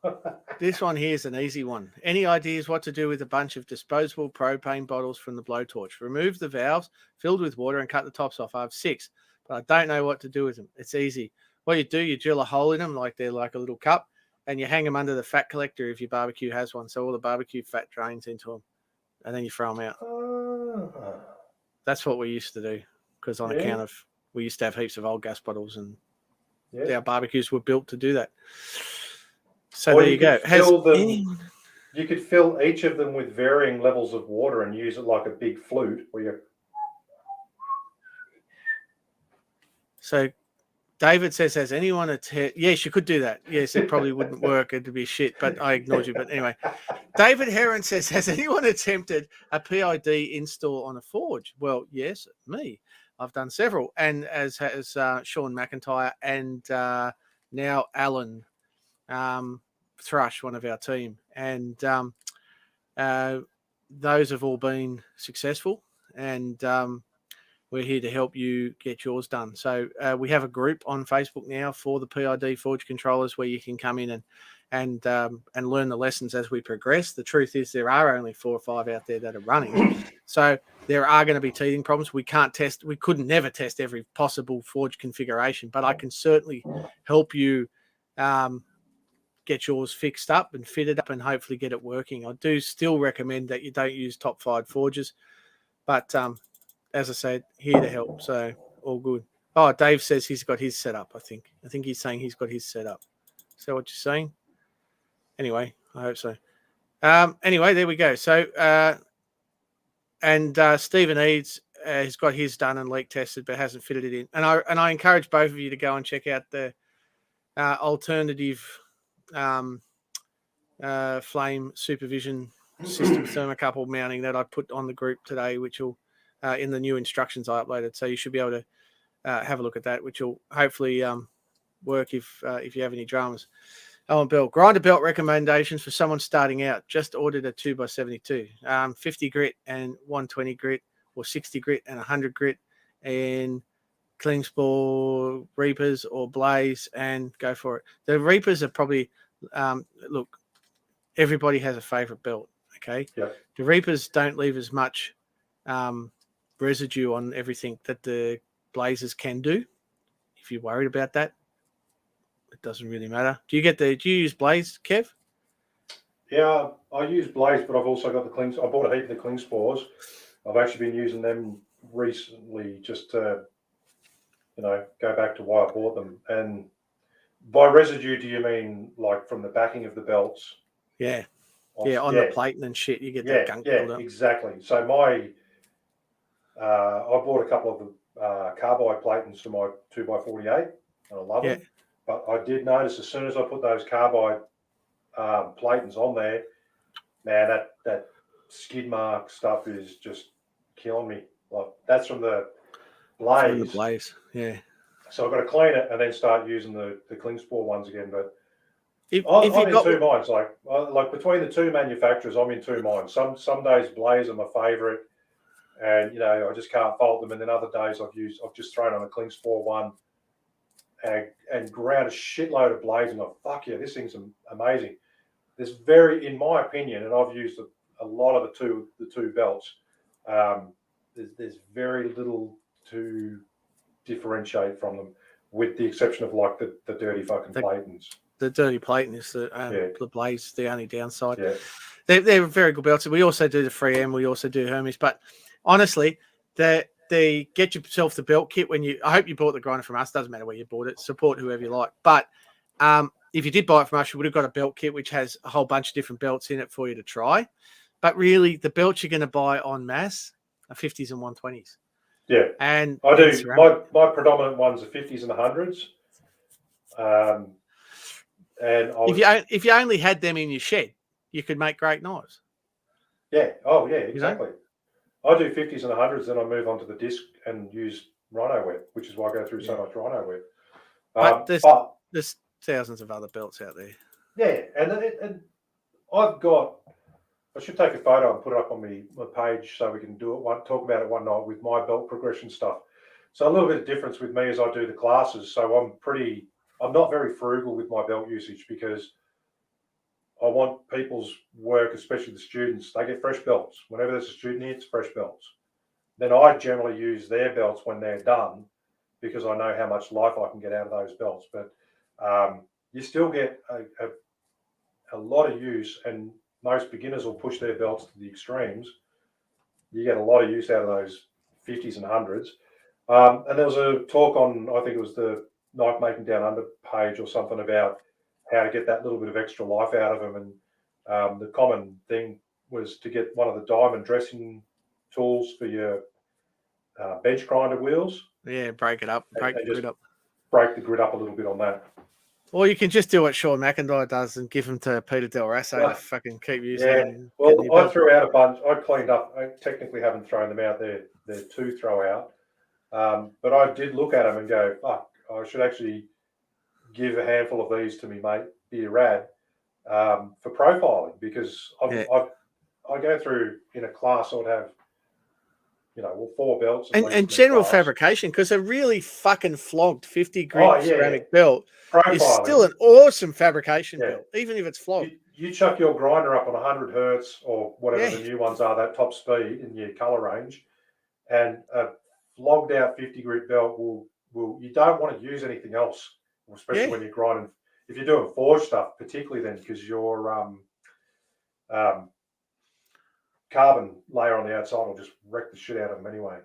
This one here is an easy one. Any ideas what to do with a bunch of disposable propane bottles from the blowtorch? Remove the valves filled with water and cut the tops off. I have 6, but I don't know what to do with them. It's easy. What you do, you drill a hole in them like they're like a little cup, and you hang them under the fat collector if your barbecue has one, so all the barbecue fat drains into them, and then you throw them out. That's what we used to do, because on account of we used to have heaps of old gas bottles, and our barbecues were built to do that. So or there you go. You could fill each of them with varying levels of water and use it like a big flute where you... So David says, has anyone yes, you could do that. Yes, it probably wouldn't work. It'd be shit, but I ignored you. But anyway, David Heron says, has anyone attempted a PID install on a forge? Well, yes, me. I've done several, and as has Sean McIntyre and now Alan Thrush, one of our team. And those have all been successful, and we're here to help you get yours done. So we have a group on Facebook now for the PID Forge controllers where you can come in and learn the lessons as we progress. The truth is there are only 4 or 5 out there that are running. So there are going to be teething problems. We could never test every possible forge configuration, but I can certainly help you get yours fixed up and fitted up and hopefully get it working. I do still recommend that you don't use top fired forges, but as I said, here to help. So all good. Oh, Dave says he's got his set up. I think he's saying he's got his set up. Is that what you're saying? Anyway, I hope so. Anyway, there we go. So, Stephen Eads has got his done and leak tested, but hasn't fitted it in. And I encourage both of you to go and check out the alternative flame supervision system thermocouple mounting that I put on the group today, which will in the new instructions I uploaded. So you should be able to have a look at that, which will hopefully work if you have any dramas. Owen Bell, grinder belt recommendations for someone starting out. Just ordered a 2x72, 50 grit and 120 grit, or 60 grit and 100 grit, and Klingspor Reapers or Blaze, and go for it. The Reapers are probably look. Everybody has a favorite belt. Okay, The Reapers don't leave as much residue on everything that the Blazers can do. If you're worried about that, it doesn't really matter. Do you use Blaze, Kev? Yeah, I use Blaze, but I've also got the Klings. I bought a heap of the Klingspors. I've actually been using them recently just to, go back to why I bought them. And by residue, do you mean like from the backing of the belts? Yeah. On the plating and shit, you get that gunk build up. Exactly. So I bought a couple of the carbide platings for my 2x48, and I love them. But I did notice as soon as I put those carbide platings on there, man, that skid mark stuff is just killing me. Like that's from the Blaze. From the Blaze, yeah. So I've got to clean it and then start using the Klingspor ones again. But if I'm in 2 minds. Like between the 2 manufacturers, I'm in 2 minds. Some days Blaze are my favourite, and I just can't fault them. And then other days I've just thrown on a Klingspor one and ground a shitload of blades and go, fuck yeah, this thing's amazing. There's in my opinion, and I've used a lot of the two belts. There's very little to differentiate from them, with the exception of like the dirty fucking Platons. The dirty Platon is the blades, the only downside. Yeah. They're very good belts. We also do the 3M. We also do Hermes. But honestly, they get yourself the belt kit when I hope you bought the grinder from us. Doesn't matter where you bought it. Support whoever you like. But if you did buy it from us, you would have got a belt kit which has a whole bunch of different belts in it for you to try. But really, the belts you're going to buy en masse are 50s and 120s. Yeah, and I do. My predominant ones are 50s and 100s. And if you only had them in your shed, you could make great knives. Yeah. Oh, yeah. Exactly. I do 50s and 100s, then I move on to the disc and use rhino web, which is why I go through so much rhino web. But there's thousands of other belts out there. Yeah, and I've got. I should take a photo and put it up on my page so we can talk about it one night with my belt progression stuff. So a little bit of difference with me as I do the classes. So I'm not very frugal with my belt usage because I want people's work, especially the students, they get fresh belts. Whenever there's a student here, it's fresh belts. Then I generally use their belts when they're done because I know how much life I can get out of those belts. But you still get a lot of use, and most beginners will push their belts to the extremes. You get a lot of use out of those 50s and 100s. And there was a talk on, I think it was the Knife Making Down Under page or something, about how to get that little bit of extra life out of them. And the common thing was to get one of the diamond dressing tools for your bench grinder wheels. Yeah, break it up. Break the grid up. Break the grid up a little bit on that. Or you can just do what Sean McIntyre does and give them to Peter Del Rasso to fucking keep using them. Well, I threw out a bunch. I cleaned up. I technically haven't thrown them out. They're to throw out. But I did look at them and go, fuck, I should actually give a handful of these to me mate, Beer Rad, for profiling, because I go through in a class, I would have, 4 belts. And general fabrication, because a really fucking flogged 50 grit ceramic belt is still an awesome fabrication belt, even if it's flogged. You chuck your grinder up on 100 hertz or whatever the new ones are, that top speed in your color range, and a flogged out 50 grit belt will you don't want to use anything else, especially when you're grinding. If you're doing forge stuff, particularly then, because your carbon layer on the outside will just wreck the shit out of them anyway.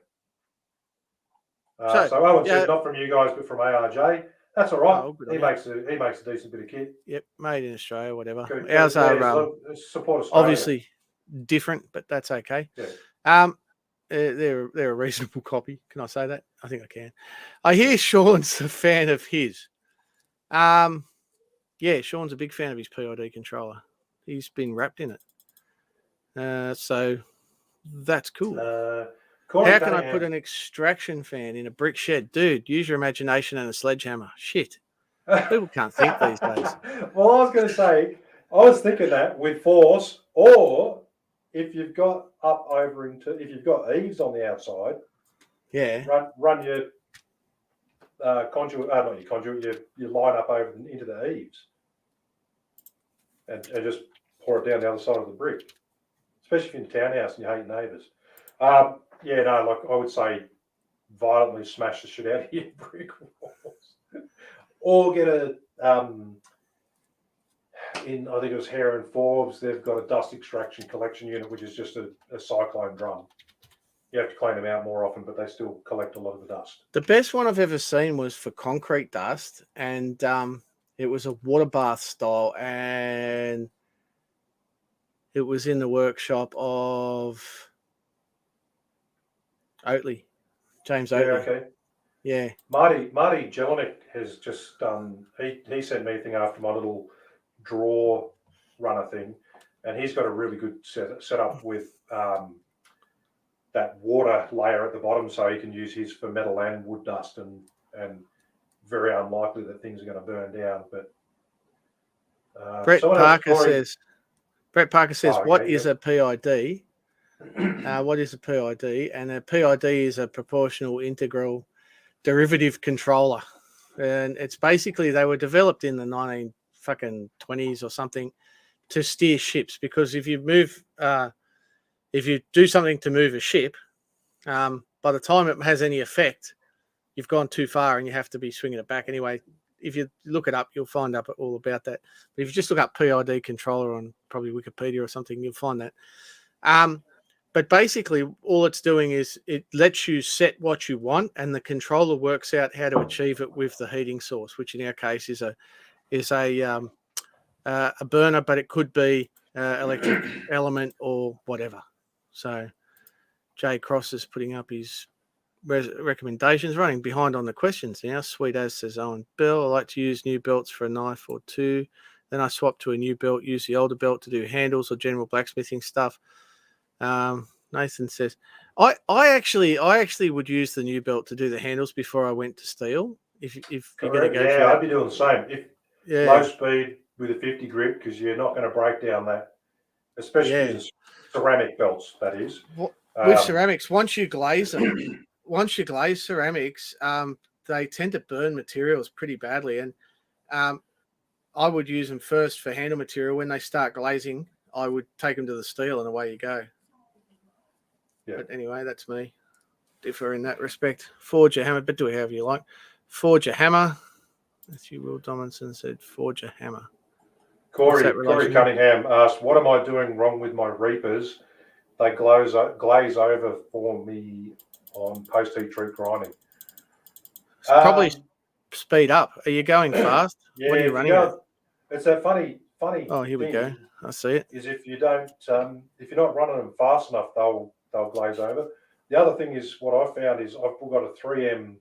So Owen says, not from you guys, but from ARJ. That's all right. He makes a decent bit of kit. Yep, made in Australia, whatever. Ours are support Australia. Obviously different, but that's okay. Yeah. They're a reasonable copy. Can I say that? I think I can. I hear Sean's a fan of his. Yeah, Sean's a big fan of his PID controller. He's been wrapped in it. So that's cool. How can I put an extraction fan in a brick shed? Dude, use your imagination and a sledgehammer. Shit. People can't think these days. Well, I was going to say, I was thinking that with force, or if you've got if you've got eaves on the outside, run your conduit, not your conduit, your line up over into the eaves, and just pour it down the other side of the brick. Especially if you're in a townhouse and you hate your neighbours. Like I would say, violently smash the shit out of your brick walls, or get I think it was Hare and Forbes, they've got a dust extraction collection unit, which is just a cyclone drum. You have to clean them out more often, but they still collect a lot of the dust. The best one I've ever seen was for concrete dust, and it was a water bath style, and it was in the workshop of Oatley, James Oatley. Yeah, okay. Yeah. Marty Jelinek has just done, he sent me a thing after my little draw runner thing, and he's got a really good setup with that water layer at the bottom, so he can use his for metal and wood dust, and very unlikely that things are going to burn down. But Brett Parker says, what is a PID? What is a PID? And a PID is a proportional integral derivative controller. and it's basically they were developed in the 1920s or something to steer ships, because if you do something to move a ship, by the time it has any effect, you've gone too far and you have to be swinging it back anyway. If you look it up, you'll find out all about that. But if you just look up PID controller on probably Wikipedia or something, you'll find that. But basically, all it's doing is it lets you set what you want, and the controller works out how to achieve it with the heating source, which in our case is a burner, but it could be electric element or whatever. So Jay Cross is putting up his recommendations, running behind on the questions now. Sweet as, says Owen Bill. I like to use new belts for a knife or two. Then I swap to a new belt, use the older belt to do handles or general blacksmithing stuff. Nathan says, I actually would use the new belt to do the handles before I went to steel. If you're going to go, I'd be doing the same. Low speed with a 50 grit, because you're not going to break down that, especially the ceramic belts. That is with ceramics. Once you glaze them, once you glaze ceramics, they tend to burn materials pretty badly, and I would use them first for handle material. When they start glazing, I would take them to the steel, and away you go. Yeah. But anyway, that's me. Differ in that respect. Forge a hammer, but do it however you like. Forge a hammer. Matthew Will Donaldson said, forge a hammer. Corey Cunningham asked, what am I doing wrong with my Reapers? They glaze over for me on post-heat treat grinding. Probably speed up. Are you going fast? Yeah, what are you running at? It's that funny. Oh, here we go. I see it. Is if you don't, if you're not running them fast enough, they'll glaze over. The other thing is, what I found is I've got a 3M,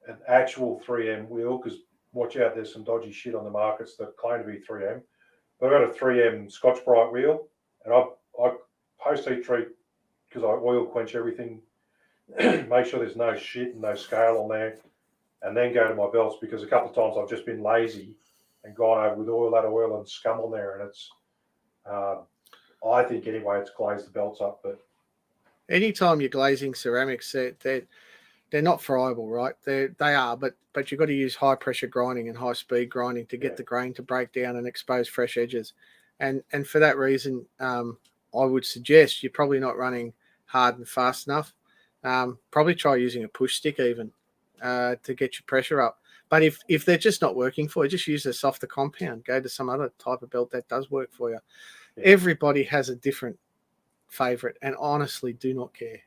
an actual 3M wheel, because watch out, there's some dodgy shit on the markets that claim to be 3M. But I've got a 3M Scotch-Brite wheel, and I post-heat treat, because I oil quench everything, make sure there's no shit and no scale on there, and then go to my belts, because a couple of times I've just been lazy and gone over with all that oil and scum on there, and it's, I think anyway, it's glazed the belts up. But anytime you're glazing ceramics, they're not friable, right? They are, but you've got to use high pressure grinding and high speed grinding to get the grain to break down and expose fresh edges. And for that reason, I would suggest you're probably not running hard and fast enough. Probably try using a push stick even to get your pressure up. But if they're just not working for you, just use a softer compound. Go to some other type of belt that does work for you. Yeah. Everybody has a different favorite, and honestly, do not care.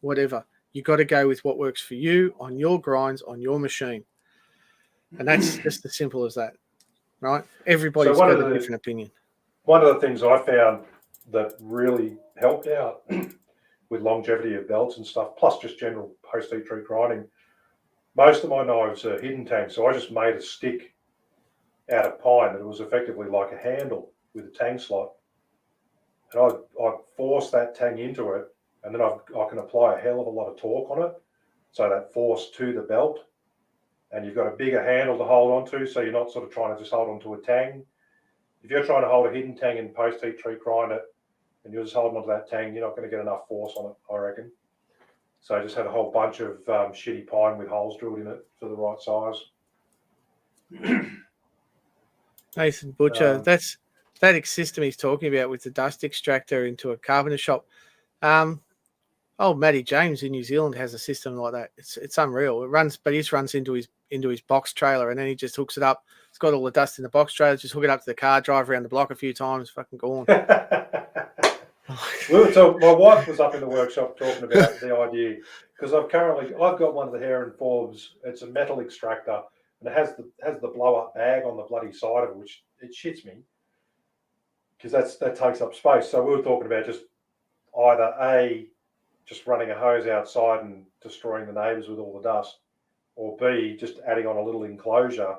Whatever. You got to go with what works for you on your grinds, on your machine. And that's just as simple as that, right? Everybody's got a different opinion. One of the things I found that really helped out with longevity of belts and stuff, plus just general post-heat treat grinding, most of my knives are hidden tang, so I just made a stick out of pine that was effectively like a handle with a tang slot. And I force that tang into it, and then I can apply a hell of a lot of torque on it, so that force to the belt, and you've got a bigger handle to hold on to, so you're not sort of trying to just hold on to a tang. If you're trying to hold a hidden tang and post-heat treat grind it, and you're just holding onto that tang, you're not going to get enough force on it, I reckon. So I just had a whole bunch of shitty pine with holes drilled in it for the right size. Nathan Butcher, that system he's talking about with the dust extractor into a carpenter shop. Matty James in New Zealand has a system like that. It's unreal. It runs, but he just runs into his box trailer, and then he just hooks it up. It's got all the dust in the box trailer. Just hook it up to the car, drive around the block a few times, fucking gone. My wife was up in the workshop talking about the idea, because I've got one of the Heron Forbes. It's a metal extractor, and it has the blow up bag on the bloody side of it, which it shits me, because that takes up space. So we were talking about just either just running a hose outside and destroying the neighbours with all the dust, or B, just adding on a little enclosure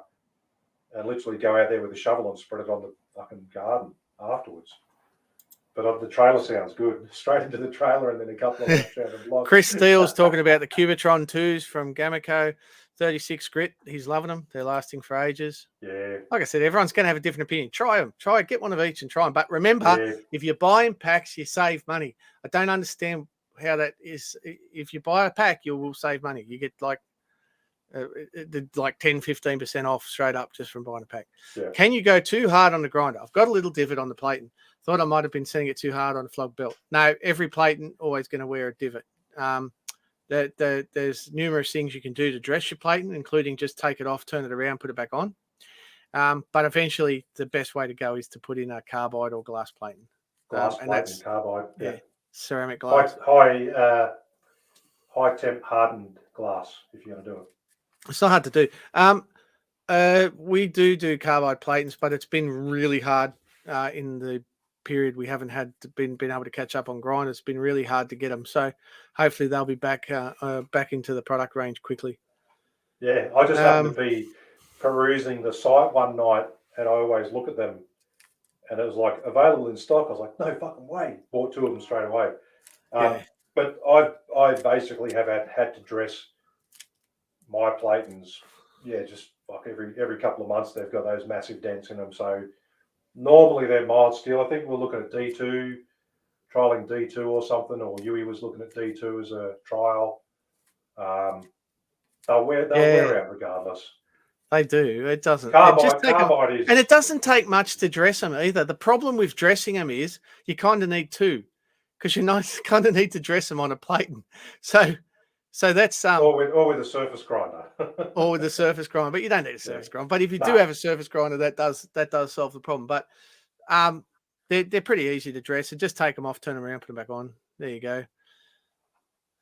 and literally go out there with a shovel and spread it on the fucking garden afterwards. But the trailer sounds good. Straight into the trailer and then a couple of laps around the block. Chris Steele's talking about the Cubitron 2s from Gamaco, 36 grit. He's loving them. They're lasting for ages. Yeah. Like I said, everyone's going to have a different opinion. Try them. Get one of each and try them. But remember, if you buy in packs, you save money. I don't understand how that is. If you buy a pack, you will save money. You get like like 10-15% off straight up just from buying a pack. Yeah. Can you go too hard on the grinder? I've got a little divot on the platen. Thought I might have been setting it too hard on the flog belt. No, every platen always going to wear a divot. There's numerous things you can do to dress your platen, including just take it off, turn it around, put it back on. But eventually, the best way to go is to put in a carbide or glass platen. Glass And plate that's and carbide. Yeah. ceramic glass. High temp hardened glass if you're going to do it. It's not hard to do. We do carbide platens, but it's been really hard in the period we haven't been able to catch up on grind. It's been really hard to get them. So hopefully they'll be back into the product range quickly. Yeah, I just happened to be perusing the site one night, and I always look at them, and it was like available in stock. I was like, no fucking way! Bought 2 of them straight away. But I basically have had to dress my platens. Yeah, just like every couple of months they've got those massive dents in them. So normally they're mild steel. I think we're looking at D2, trialing D2 or something, or Yui was looking at D2 as a trial. They'll wear out regardless. They do. It doesn't. Carbide is, and it doesn't take much to dress them either. The problem with dressing them is you kind of need 2, because you kind of need to dress them on a platen. So that's or with a surface grinder. or with a surface grinder, but you don't need a surface grinder. But if you do have a surface grinder, that does solve the problem. But they're pretty easy to dress. So just take them off, turn them around, put them back on. There you go.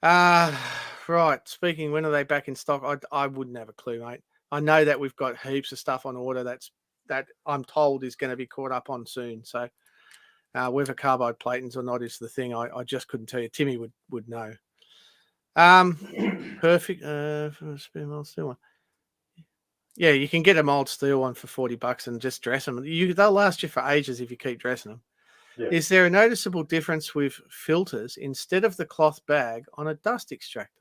Right. Speaking, when are they back in stock? I wouldn't have a clue, mate. I know that we've got heaps of stuff on order that I'm told is going to be caught up on soon. So whether carbide platens or not is the thing. I just couldn't tell you. Timmy would know. Perfect. Mold steel one. Yeah, you can get a mold steel one for $40 and just dress them. They'll last you for ages if you keep dressing them. Yeah. Is there a noticeable difference with filters instead of the cloth bag on a dust extractor?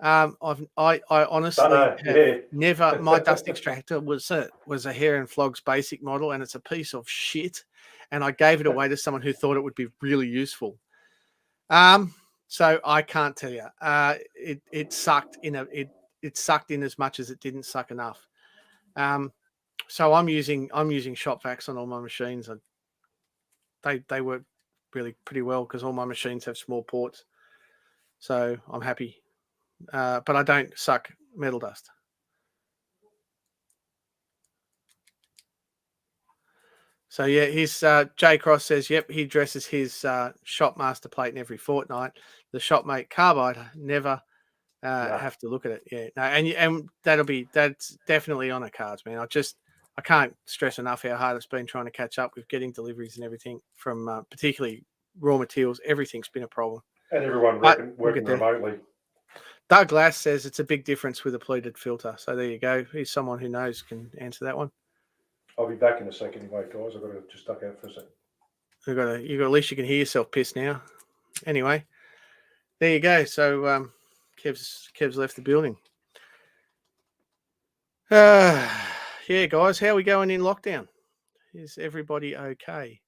I honestly have never. My dust extractor was a Hare and Flogs basic model, and it's a piece of shit. And I gave it away to someone who thought it would be really useful. So I can't tell you. It sucked in it sucked in as much as it didn't suck enough. So I'm using shop vacs on all my machines. They work really pretty well because all my machines have small ports. So I'm happy. But I don't suck metal dust. So yeah, his J Cross says, yep, he dresses his Shopmaster plate every fortnight. The Shopmate carbide never have to look at it. Yeah, no, and that's definitely on the cards, man. I can't stress enough how hard it's been trying to catch up with getting deliveries and everything from particularly raw materials. Everything's been a problem. And everyone working remotely. Doug Glass says it's a big difference with a pleated filter. So there you go. He's someone who knows, can answer that one. I'll be back in a second anyway, guys. I've got to just duck out for a second. At least you can hear yourself piss now. Anyway, there you go. So Kev's left the building. Yeah, guys, how are we going in lockdown? Is everybody okay?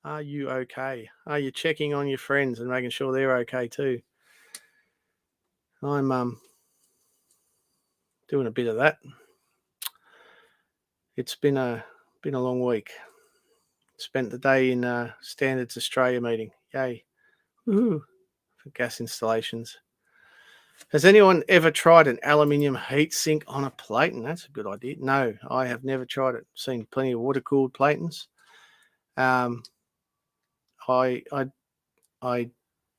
Are you okay? Are you checking on your friends and making sure they're okay too? I'm doing a bit of that. It's been a long week. Spent the day in Standards Australia meeting. Yay. Woohoo. For gas installations. Has anyone ever tried an aluminium heat sink on a platen? That's a good idea. No, I have never tried it. Seen plenty of water-cooled platens. I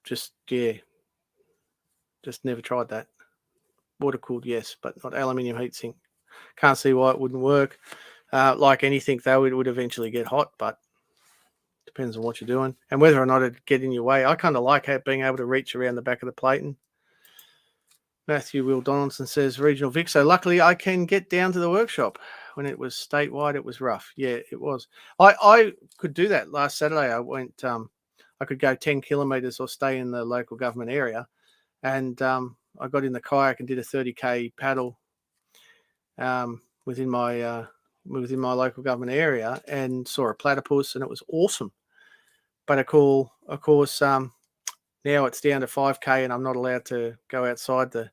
just never tried that. Water-cooled, yes, but not aluminium heat sink. Can't see why it wouldn't work. Like anything, though, it would eventually get hot, but depends on what you're doing and whether or not it'd get in your way. I kind of like being able to reach around the back of the platen. Matthew Will Donaldson says Regional Vic. So luckily I can get down to the workshop. When it was statewide, it was rough. Yeah, it was. I could do that last Saturday. I went, I could go 10 kilometers or stay in the local government area. And I got in the kayak and did a 30K paddle within my local government area and saw a platypus, and it was awesome. But of course, now it's down to 5K and I'm not allowed to go outside the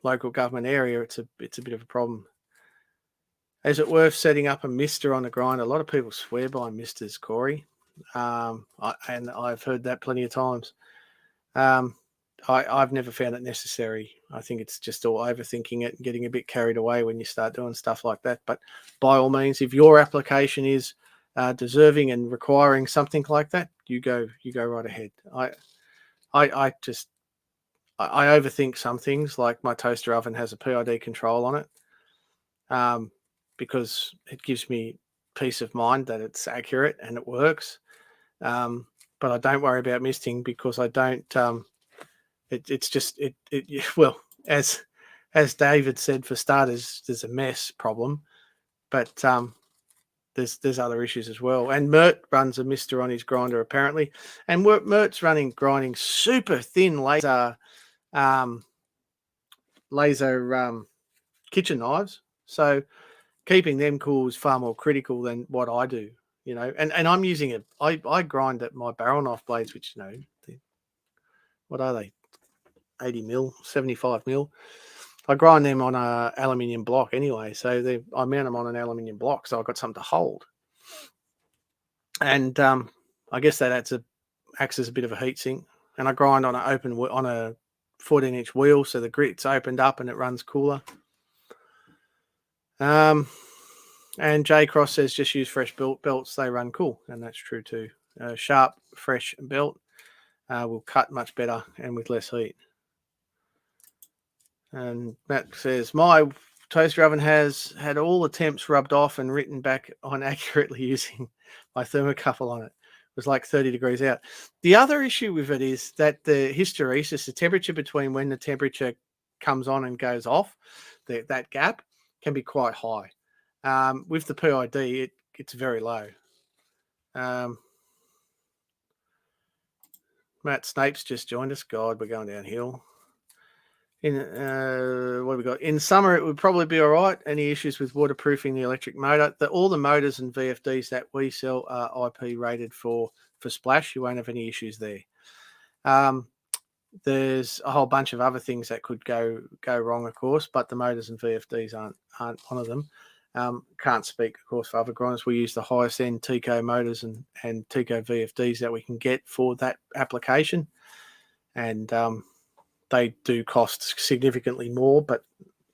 local government area, it's a bit of a problem. Is it worth setting up a mister on a grinder? A lot of people swear by misters, Corey, and I've heard that plenty of times. I've never found it necessary. I think it's just all overthinking it and getting a bit carried away when you start doing stuff like that. But by all means, if your application is deserving and requiring something like that, you go right ahead. I overthink some things, like my toaster oven has a PID control on it, because it gives me peace of mind that it's accurate and it works. But I don't worry about misting because I don't. It's just well, as David said, for starters, there's a mess problem, but there's other issues as well. And Mert runs a mister on his grinder apparently, and Mert's grinding super thin laser kitchen knives. So keeping them cool is far more critical than what I do, you know. And I'm using it. I grind at my barrel knife blades, which, you know, what are they? 80 mil, 75 mil. I grind them on a aluminium block anyway, so I mount them on an aluminium block, so I've got something to hold. And I guess that acts as a bit of a heat sink. And I grind on a 14-inch wheel, so the grit's opened up and it runs cooler. And J Cross says just use fresh belts; they run cool, and that's true too. Sharp, fresh belt will cut much better and with less heat. And Matt says, my toaster oven has had all the temps rubbed off and written back on accurately using my thermocouple on it. It was like 30 degrees out. The other issue with it is that the hysteresis, the temperature between when the temperature comes on and goes off, that gap can be quite high. With the PID, it's very low. Matt Snapes just joined us. God, we're going downhill. What have we got? In summer, it would probably be all right. Any issues with waterproofing the electric motor? All the motors and VFDs that we sell are IP rated for splash. You won't have any issues there. There's a whole bunch of other things that could go wrong, of course, but the motors and VFDs aren't one of them. Can't speak, of course, for other grinders. We use the highest end Tico motors and Tico VFDs that we can get for that application, and they do cost significantly more, but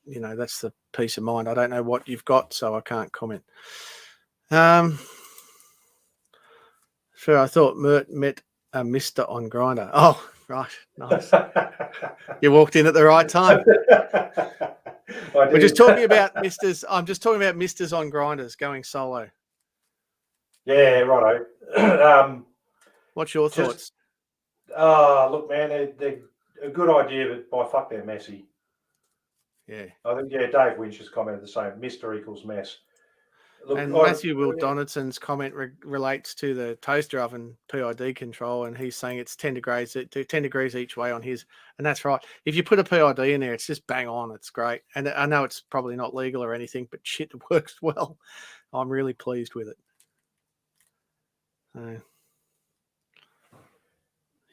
you know, that's the peace of mind. I don't know what you've got, so I can't comment. Sure, I thought Mert met a mister on Grinder. Oh, right, nice. You walked in at the right time. We're just talking about misters. I'm just talking about misters on grinders going solo. Yeah, righto. What's your thoughts? Look, man, they're a good idea, but by fuck, they're messy. Yeah. I think, Dave Winch has commented the same. Mister equals mess. Look, and Matthew Will Donaldson's comment relates to the toaster oven PID control, and he's saying it's 10 degrees each way on his, and that's right. If you put a PID in there, it's just bang on. It's great, and I know it's probably not legal or anything, but shit, it works well. I'm really pleased with it.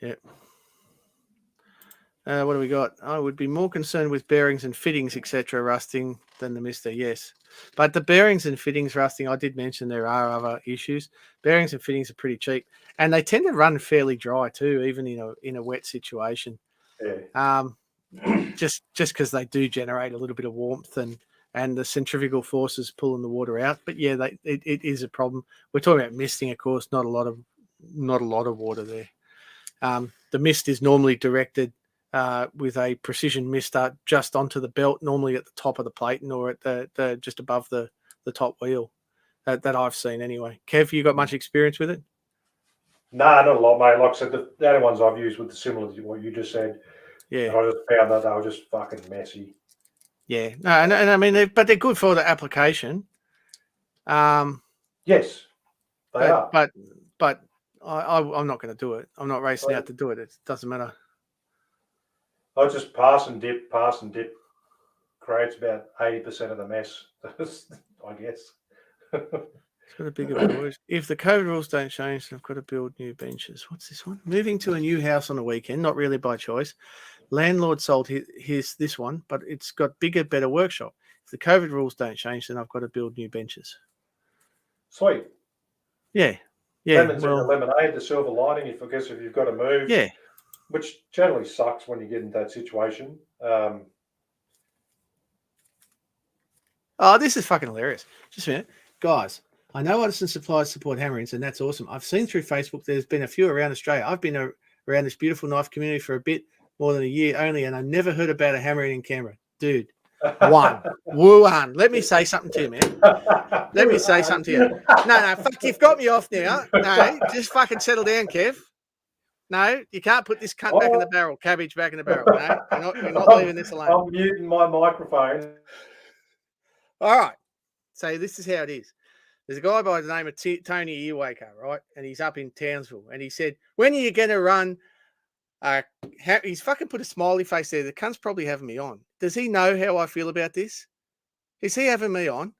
Yeah. What do we got? I would be more concerned with bearings and fittings, etc., rusting than the mister. Yes, but the bearings and fittings rusting, I did mention there are other issues. Bearings and fittings are pretty cheap, and they tend to run fairly dry too, even in a wet situation. Yeah. Just because they do generate a little bit of warmth and the centrifugal forces pulling the water out. But yeah, it is a problem. We're talking about misting, of course. Not a lot of water there. The mist is normally directed with a precision mister just onto the belt, normally at the top of the platen or at the just above the top wheel. That I've seen anyway. Kev, you got much experience with it? No, not a lot, mate. Like I said, the only ones I've used were similar to what you just said. Yeah. And I just found that they were just fucking messy. Yeah. No, and I mean, but they're good for the application. Yes, they are. But I'm not going to do it. I'm not racing out to do it. It doesn't matter. I just pass and dip, creates about 80% of the mess, I guess. It's got a bigger voice. If the COVID rules don't change, I've got to build new benches. What's this one? Moving to a new house on a weekend, not really by choice. Landlord sold this one, but it's got bigger, better workshop. If the COVID rules don't change, then I've got to build new benches. Sweet. Yeah. Lemons in the lemonade, the silver lining, if you've got to move. Yeah. Which generally sucks when you get into that situation. Oh, this is fucking hilarious. Just a minute. Guys, I know Artisan Supplies support hammerings, and that's awesome. I've seen through Facebook there's been a few around Australia. I've been around this beautiful knife community for a bit more than a year only, and I never heard about a hammering in Canberra. Dude, Wuhan. Let me say something to you, man. Let me say something to you. No, fuck, you've got me off now. No, just fucking settle down, Kev. No, you can't put this cunt back in the barrel, cabbage back in the barrel. No, you're not leaving this alone. I'm muting my microphone. All right. So this is how it is. There's a guy by the name of Tony Earwaker, right? And he's up in Townsville. And he said, when are you going to run? He's fucking put a smiley face there. The cunt's probably having me on. Does he know how I feel about this? Is he having me on?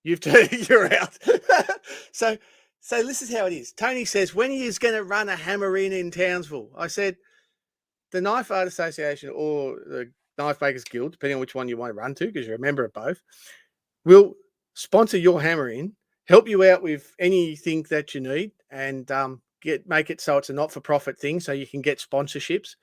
You're out. So this is how it is. Tony says, when are you going to run a hammer in Townsville? I said, the Knife Art Association or the Knife Makers Guild, depending on which one you want to run to, because you're a member of both, will sponsor your hammer in, help you out with anything that you need, and make it so it's a not-for-profit thing, so you can get sponsorships,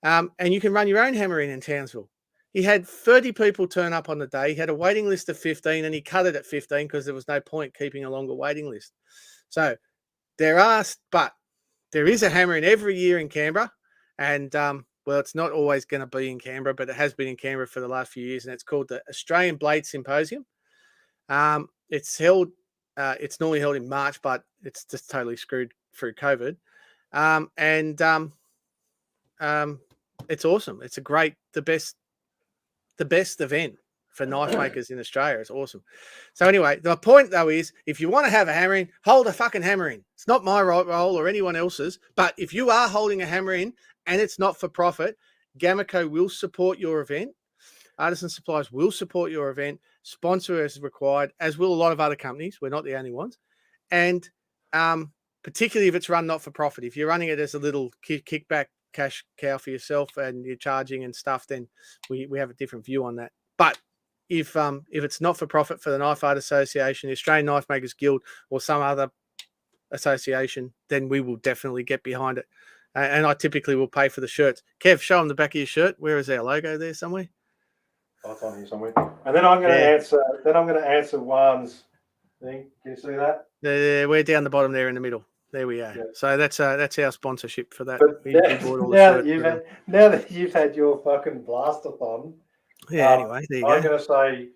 and you can run your own hammer in Townsville. He had 30 people turn up on the day. He had a waiting list of 15, and he cut it at 15 because there was no point keeping a longer waiting list. So there is a hammer in every year in Canberra, and well, it's not always going to be in Canberra, but it has been in Canberra for the last few years, and it's called the Australian Blade Symposium. It's normally held in March, but it's just totally screwed through COVID. It's awesome. It's the best event for knife makers in Australia. It's awesome. So anyway, the point though is, if you want to have a hammer in, hold a fucking hammer in. It's not my role or anyone else's, but if you are holding a hammer in and it's not for profit, Gamaco will support your event. Artisan Supplies will support your event, sponsor as required, as will a lot of other companies. We're not the only ones. And particularly if it's run not for profit, if you're running it as a little kickback cash cow for yourself and you're charging and stuff, then we have a different view on that. But if it's not for profit for the Knife Art Association, the Australian Knife Makers Guild, or some other association, then we will definitely get behind it. And I typically will pay for the shirts. Kev, show them the back of your shirt. Where is our logo there somewhere? Oh, it's on here somewhere. And then I'm going to answer Juan's thing. Can you see that? We're down the bottom there in the middle. There we are. Yeah. So that's our sponsorship for that. Now that you've had your fucking blastathon. Yeah. Anyway, there you I'm going to say,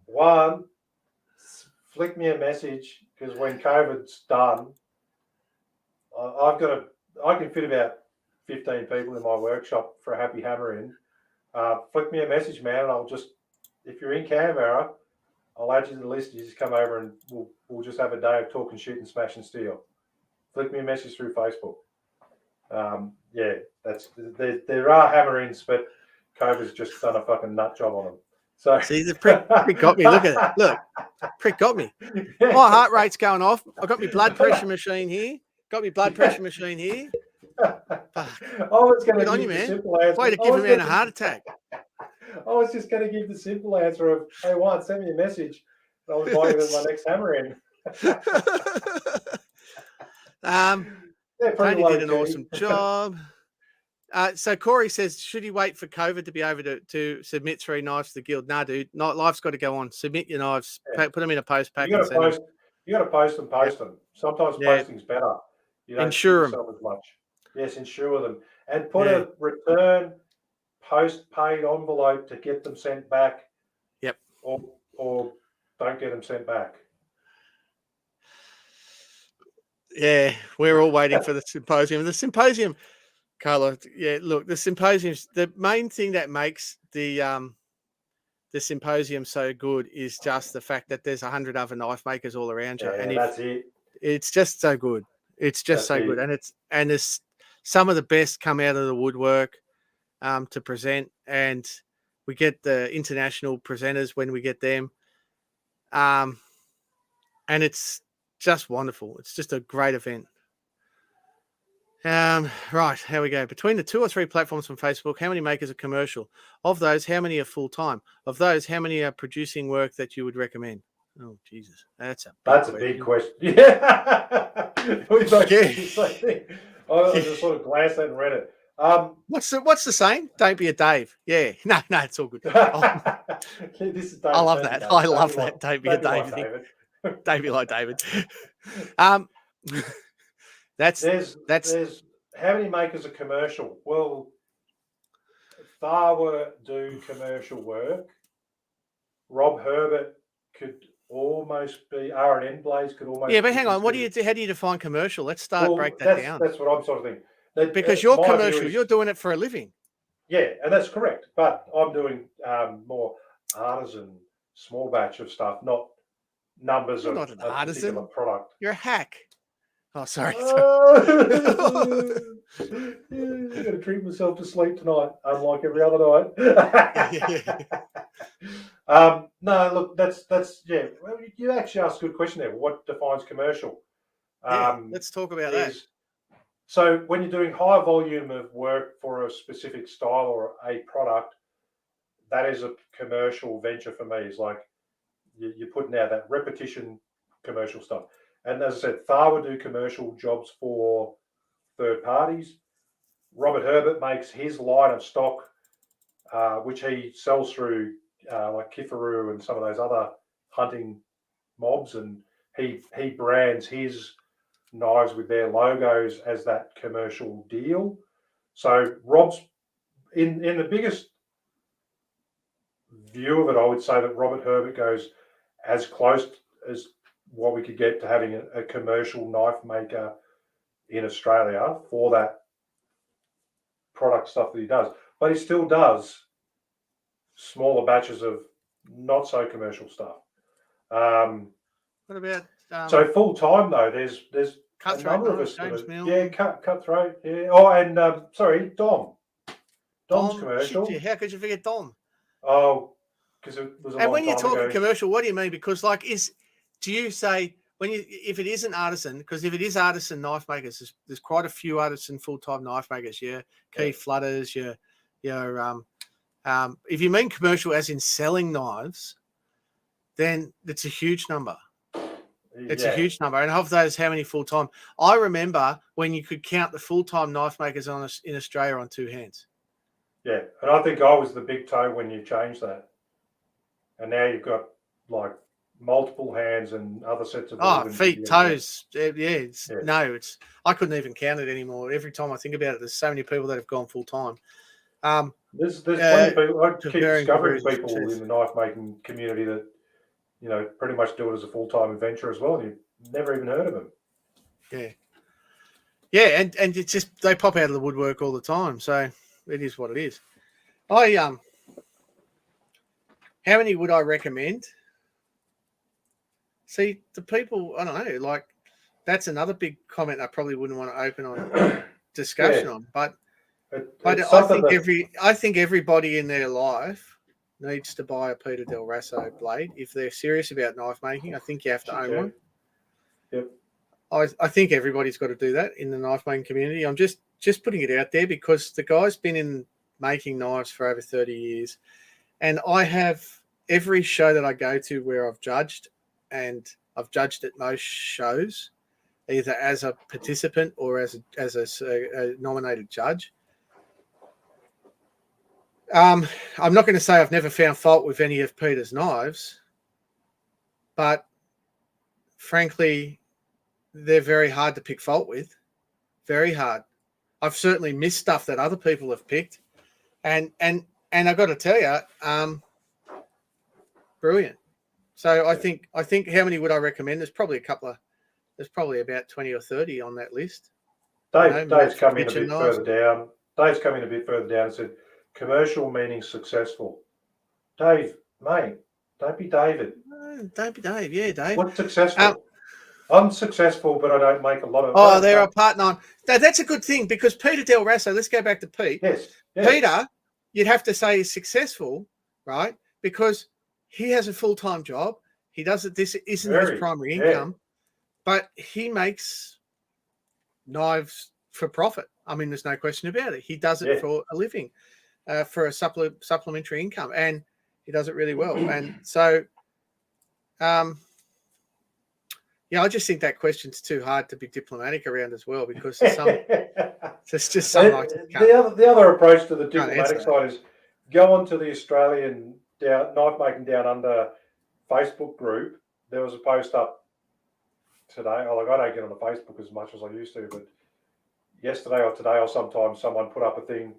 Juan, flick me a message, because when COVID's done, I can fit about 15 people in my workshop for a happy hammer in. Flick me a message, man, and I'll just, if you're in Canberra, I'll add you to the list. You just come over and we'll just have a day of talking shit and smashing steel. Flick me a message through Facebook. There are hammer-ins, but COVID's just done a fucking nut job on them. So see, the prick got me. Look at it. Look, prick got me. My heart rate's going off. I've got my blood pressure machine here. I was going to give the simple answer. Way to give a man a heart attack. I was just going to give the simple answer of, hey, Juan, send me a message. I was buying it my next hammer in. Tony did an awesome job. So Corey says, should he wait for COVID to be able to submit 3 knives to the guild? Nah, dude. Life's got to go on. Submit your knives. Put them in a post pack. You got to post them. Sometimes posting's better. You don't insure them as much. Yes, insure them. And put a return post-paid envelope to get them sent back. Yep. Or don't get them sent back. Yeah, we're all waiting for the symposium. The symposium, Carla, look, the symposiums, the main thing that makes the symposium so good is just the fact that there's 100 other knife makers all around you. And that's it. It's just so good. It's just so good. And it's some of the best come out of the woodwork to present, and we get the international presenters when we get them. And it's just wonderful. It's just a great event. Right, here we go. Between the 2 or 3 platforms from Facebook, how many makers are commercial? Of those, how many are full time? Of those, how many are producing work that you would recommend? Oh Jesus, that's a big question. Yeah, we both Yeah. said the same thing. I just sort of glanced at it and read it. What's the saying? Don't be a Dave. Yeah, no, it's all good. This is I David. love Don't be that. David. I Don't love be that. like- Don't be a don't like Dave thing. David. Don't be like David. Um, that's There's how many makers are commercial? Well, Tharwa do commercial work. Rob Herbert could almost be R&N Blaze could almost yeah, but be hang on. How do considered- you define commercial? Let's Well, break that down. That's what I'm sort of thinking. That, Because you're my view commercial, is- you're doing it for a living. Yeah, and that's correct. But I'm doing more artisan, small batch of stuff, not numbers You're of not an a particular artisan. product. You're a hack. Oh, sorry. I'm going to treat myself to sleep tonight, unlike every other night. No, look, that's yeah. Well, you actually asked a good question there. What defines commercial? Let's talk about that. So when you're doing high volume of work for a specific style or a product, that is a commercial venture for me. It's like you're putting out that repetition commercial stuff. And as I said, Tharwa do commercial jobs for third parties. Robert Herbert makes his line of stock, which he sells through like Kifaru and some of those other hunting mobs, and he brands his knives with their logos as that commercial deal. So Rob's in the biggest view of it, I would say that Robert Herbert goes as close as what we could get to having a commercial knife maker in Australia for that product stuff that he does. But he still does smaller batches of not so commercial stuff. What about so full time though? There's a number of us. James Milne? Yeah, Cutthroat. Yeah. Oh, and sorry, Dom's Dom, commercial. Shit, how could you forget Dom? Oh, because it was a And long when you're time talking ago. commercial, what do you mean? Because do you say if it isn't artisan? Because if it is artisan knife makers, there's quite a few artisan full-time knife makers. Yeah, Keith Flutters. If you mean commercial as in selling knives, then it's a huge number. It's a huge number. And of those, how many full-time? I remember when you could count the full-time knife makers in Australia on 2 hands. Yeah, and I think I was the big toe when you changed that. And now you've got like multiple hands and other sets of organs. Feet, toes. No, I couldn't even count it anymore. Every time I think about it, there's so many people that have gone full-time. There's plenty of people. I keep discovering degrees of people success. in the knife making community that, you know, pretty much do it as a full-time adventure as well. And you've never even heard of them. Yeah, and it's just they pop out of the woodwork all the time. So it is what it is. How many would I recommend? See, the people, I don't know, like that's another big comment I probably wouldn't want to open on discussion on. But I think everybody in their life needs to buy a Peter Del Raso blade if they're serious about knife making. I think you have to own one. Yep. I think everybody's got to do that in the knife making community. I'm just putting it out there because the guy's been in making knives for over 30 years, and I have every show that I go to where I've judged, and I've judged at most shows, either as a participant or as a nominated judge. I'm not going to say I've never found fault with any of Peter's knives, but frankly, they're very hard to pick fault with. Very hard. I've certainly missed stuff that other people have picked, and I've got to tell you, brilliant. So I think how many would I recommend? There's probably about 20 or 30 on that list. Dave's come in a bit further down. Dave's come in a bit further down and said, commercial meaning successful. Dave, mate, don't be David. No, don't be Dave. Yeah, Dave. What's successful? I'm successful, but I don't make a lot of. They're a partner. That's a good thing because Peter Del Raso. Let's go back to Pete. Yes. Peter, you'd have to say is successful, right? Because he has a full-time job. He does it. This isn't his primary income, but he makes knives for profit. I mean, there's no question about it. He does it for a living, for a supplementary income, and he does it really well. And so, I just think that question's too hard to be diplomatic around as well, because there's some, there's just some the other approach to the diplomatic side is go onto the Australian Knife Making Down Under Facebook group. There was a post up today. I don't get on the Facebook as much as I used to, but yesterday or today or sometimes someone put up a thing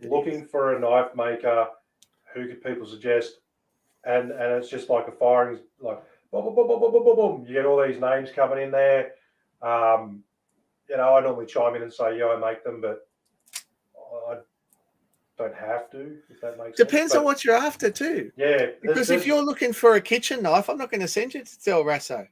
looking for a knife maker. Who could people suggest? And it's just like a firing, like boom, boom, boom, boom, boom, boom, boom. You get all these names coming in there. I normally chime in and say, yeah, I make them, but I don't have to, if that makes sense. Depends on what you're after too. Yeah. Because if you're looking for a kitchen knife, I'm not going to send you to Del Rasso,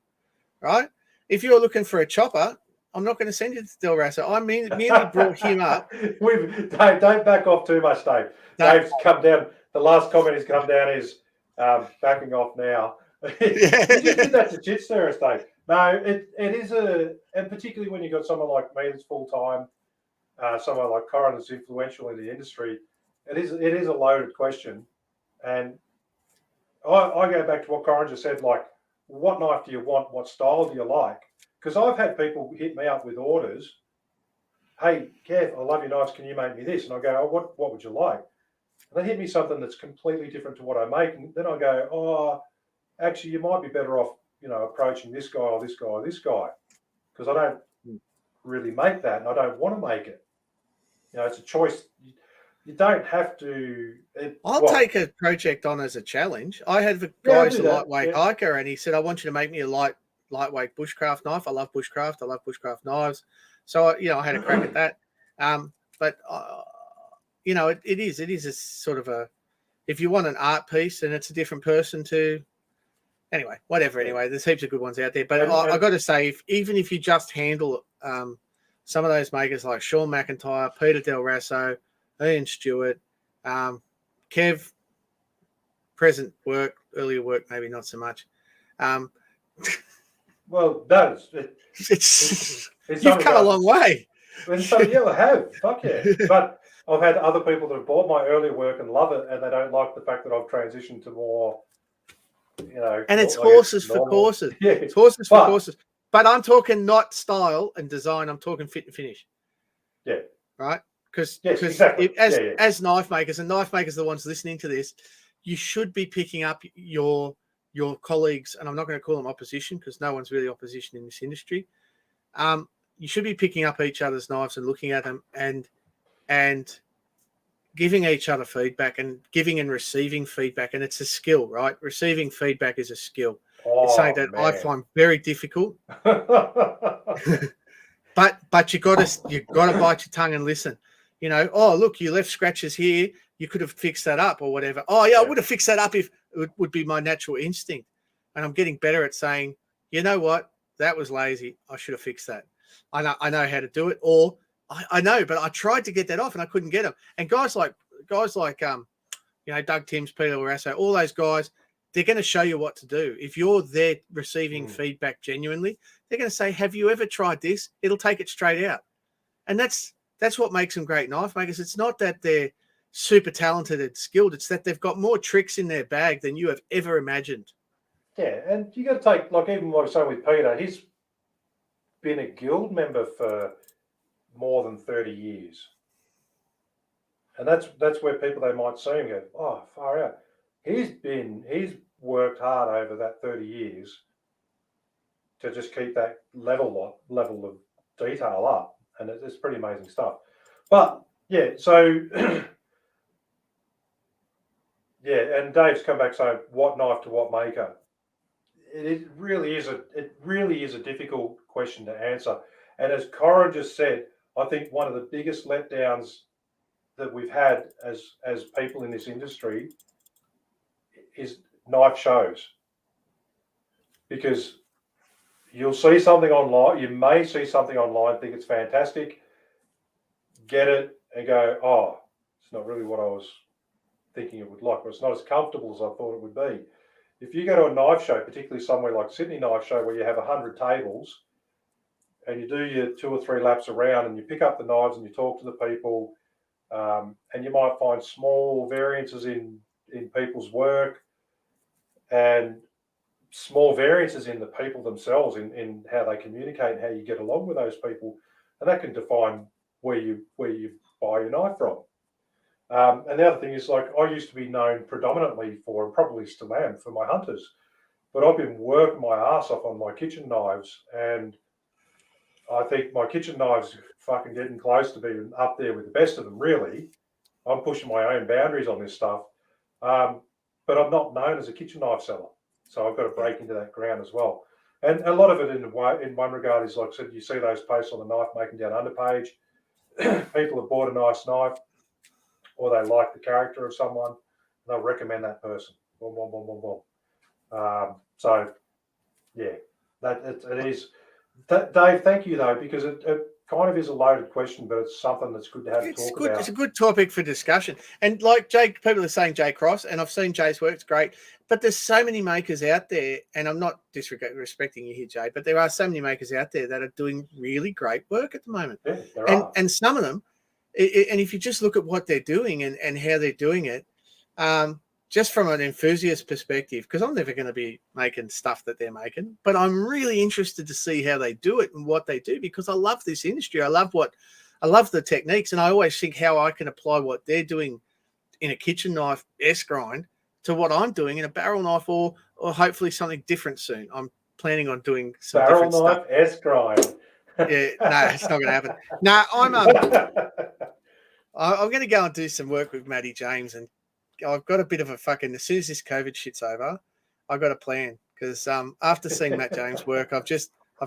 right? If you're looking for a chopper, I'm not going to send you to Del Rasso. I merely brought him up. Don't back off too much, Dave. Dave's come down. The last comment he's come down is backing off now. You just did that to Jitster, Dave. No, it is and particularly when you've got someone like me that's full time, someone like Corin that's influential in the industry, it is a loaded question. And I go back to what Corin just said, like, what knife do you want? What style do you like? Because I've had people hit me up with orders. Hey, Kev, I love your knives. Can you make me this? And I go, oh, what would you like? And they hit me something that's completely different to what I make. And then I go, oh, actually, you might be better off, approaching this guy or this guy or this guy. Because I don't really make that and I don't want to make it. It's a choice. You don't have to. I'll take a project on as a challenge. I had a guy who's a lightweight hiker, and he said, I want you to make me a lightweight bushcraft knife. I love bushcraft. I love bushcraft knives. So, I had a crack at that. But it is a sort of if you want an art piece and it's a different person to, anyway, whatever. Anyway, there's heaps of good ones out there. But I got to say, even if you just handle some of those makers like Sean McIntyre, Peter Del Rasso, Ian Stewart, Kev, present work, earlier work, maybe not so much. Well, those. You've come a long way. And so, I have. Fuck yeah. But I've had other people that have bought my earlier work and love it, and they don't like the fact that I've transitioned to more, And it's horses for courses. Yeah. It's horses for courses. But I'm talking not style and design. I'm talking fit and finish. Yeah. Right? Because exactly. as knife makers, and knife makers are the ones listening to this, you should be picking up your colleagues, and I'm not going to call them opposition because no one's really opposition in this industry. You should be picking up each other's knives and looking at them and giving each other feedback and giving and receiving feedback. And it's a skill, right? Receiving feedback is a skill. It's something that I find very difficult. But you got to bite your tongue and listen. Oh, look, you left scratches here. You could have fixed that up or whatever. Oh, yeah, I would have fixed that up if it would be my natural instinct. And I'm getting better at saying, you know what? That was lazy. I should have fixed that. I know how to do it. Or I know, but I tried to get that off and I couldn't get them. And guys like Doug Timms, Peter Rasso, all those guys, they're going to show you what to do. If you're there receiving feedback genuinely, they're going to say, have you ever tried this? It'll take it straight out. And that's what makes them great knife makers. It's not that they're super talented and skilled. It's that they've got more tricks in their bag than you have ever imagined. Yeah, and you got to take, like even what I was saying with Peter, he's been a guild member for more than 30 years. And that's where people, they might see him go, oh, far out. He's worked hard over that 30 years to just keep that level of detail up. And it's pretty amazing stuff. But yeah, so yeah, and Dave's come back saying, what knife to what maker? It really is a difficult question to answer. And as Corin just said, I think one of the biggest letdowns that we've had as people in this industry is knife shows. Because you'll see something online, you may see something online, think it's fantastic, get it and go, oh, it's not really what I was thinking it would like, or it's not as comfortable as I thought it would be. If you go to a knife show, particularly somewhere like Sydney Knife Show where you have 100 tables and you do your 2 or 3 laps around, and you pick up the knives and you talk to the people, and you might find small variances in people's work and small variances in the people themselves, in how they communicate and how you get along with those people, and that can define where you buy your knife from. And the other thing is, like, I used to be known predominantly for, and probably still am, for my hunters, but I've been working my ass off on my kitchen knives, and I think my kitchen knives are fucking getting close to being up there with the best of them, really. I'm pushing my own boundaries on this stuff, but I'm not known as a kitchen knife seller, so I've got to break into that ground as well. And a lot of it, in one regard, is, like I said, you see those posts on the Knife Making Down Under page. People have bought a nice knife, or they like the character of someone, and they'll recommend that person. Boom, boom, boom, boom, boom. So, yeah, it is. Dave, thank you, though, because it kind of is a loaded question, but it's something that's good to have to talk about. It's a good topic for discussion. And like Jake, people are saying Jay Cross, and I've seen Jay's work, it's great. But there's so many makers out there, and I'm not disrespecting you here, Jay, but there are so many makers out there that are doing really great work at the moment. Yeah, there are. And some of them, and if you just look at what they're doing and how they're doing it, just from an enthusiast perspective, because I'm never going to be making stuff that they're making, but I'm really interested to see how they do it and what they do, because I love this industry. I love the techniques, and I always think how I can apply what they're doing in a kitchen knife S grind to what I'm doing in a barrel knife, or hopefully something different soon. I'm planning on doing some barrel different knife stuff. S grind. Yeah, no, it's not going to happen. No, I'm going to go and do some work with Matty James, and I've got a bit of a fucking, as soon as this COVID shit's over, I've got a plan, because after seeing Matt James work, I've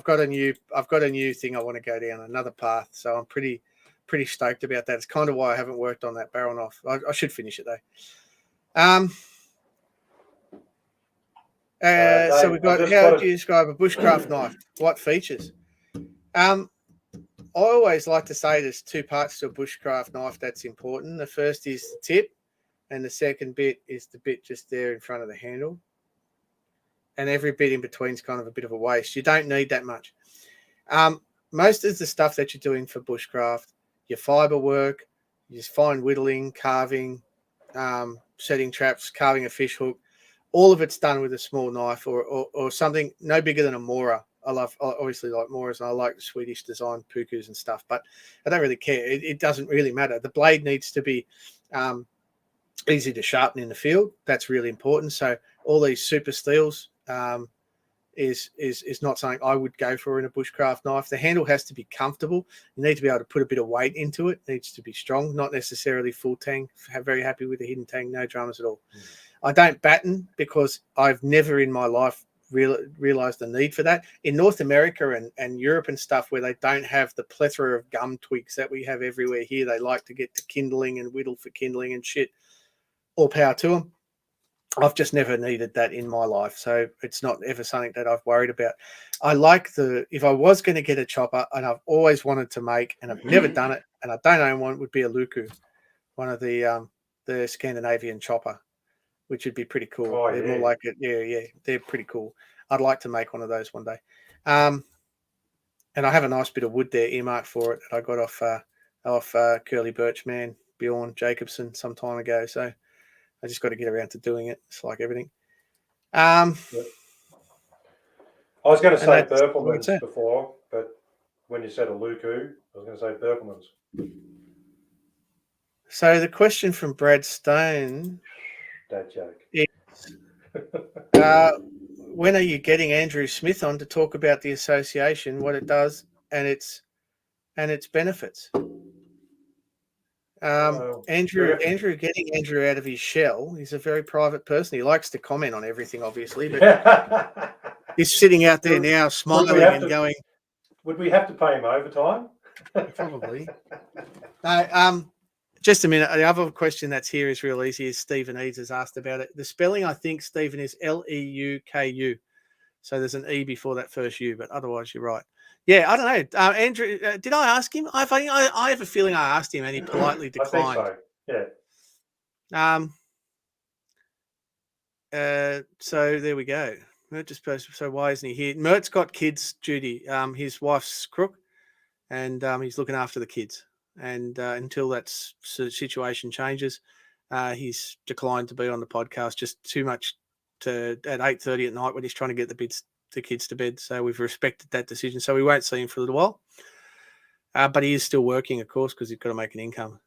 got a new thing I want to go down, another path. So I'm pretty stoked about that. It's kind of why I haven't worked on that barrel knife. I should finish it though. So we've got, how do you describe a bushcraft knife? What features? I always like to say there's 2 parts to a bushcraft knife that's important. The first is the tip, and the second bit is the bit just there in front of the handle. And every bit in between is kind of a bit of a waste. You don't need that much. Most of the stuff that you're doing for bushcraft, your fiber work, your fine whittling, carving, setting traps, carving a fish hook, all of it's done with a small knife or something no bigger than a Mora. I obviously like Moras, and I like the Swedish design pukus and stuff, but I don't really care. It doesn't really matter. The blade needs to be easy to sharpen in the field. That's really important. So all these super steels is not something I would go for in a bushcraft knife. The handle has to be comfortable. You need to be able to put a bit of weight into it. It needs to be strong, not necessarily full tang. Very happy with the hidden tang, no dramas at all. I don't batten because I've never in my life realized the need for that. In North America and Europe and stuff, where they don't have the plethora of gum twigs that we have everywhere here, they like to get to kindling and whittle for kindling and shit. All power to them. I've just never needed that in my life, so it's not ever something that I've worried about. I like if I was going to get a chopper, and I've always wanted to make, and I've never done it, and I don't own one, would be a Luku, one of the Scandinavian chopper, which would be pretty cool. Oh, they're yeah. more like it. Yeah, they're pretty cool. I'd like to make one of those one day. And I have a nice bit of wood there earmarked for it that I got off Curly Birch man, Bjorn Jacobson, some time ago. So I just got to get around to doing it. It's like everything. Yep. I was going to say Berkelmans before, but when you said a Luku, I was going to say Berkelmans. So the question from Brad Stone. Dad joke. Is, when are you getting Andrew Smith on to talk about the association, what it does, and its benefits? Andrew, getting Andrew out of his shell. He's a very private person. He likes to comment on everything, obviously, but he's sitting out there now, smiling and going. Would we have to pay him overtime? Probably. No. Just a minute. The other question that's here is real easy. Is Stephen Eads has asked about it. The spelling, I think, Stephen, is Leuku. So there's an E before that first U, but otherwise you're right. Yeah, I don't know. Andrew, did I ask him? I have a feeling I asked him and he politely declined. I think so, yeah. So there we go. Mert just posted, so why isn't he here? Mert's got kids, Judy. His wife's crook, and he's looking after the kids. And until that situation changes, he's declined to be on the podcast. Just too much at 8:30 at night when he's trying to get the kids to bed. So we've respected that decision. So we won't see him for a little while. But he is still working, of course, because he's got to make an income.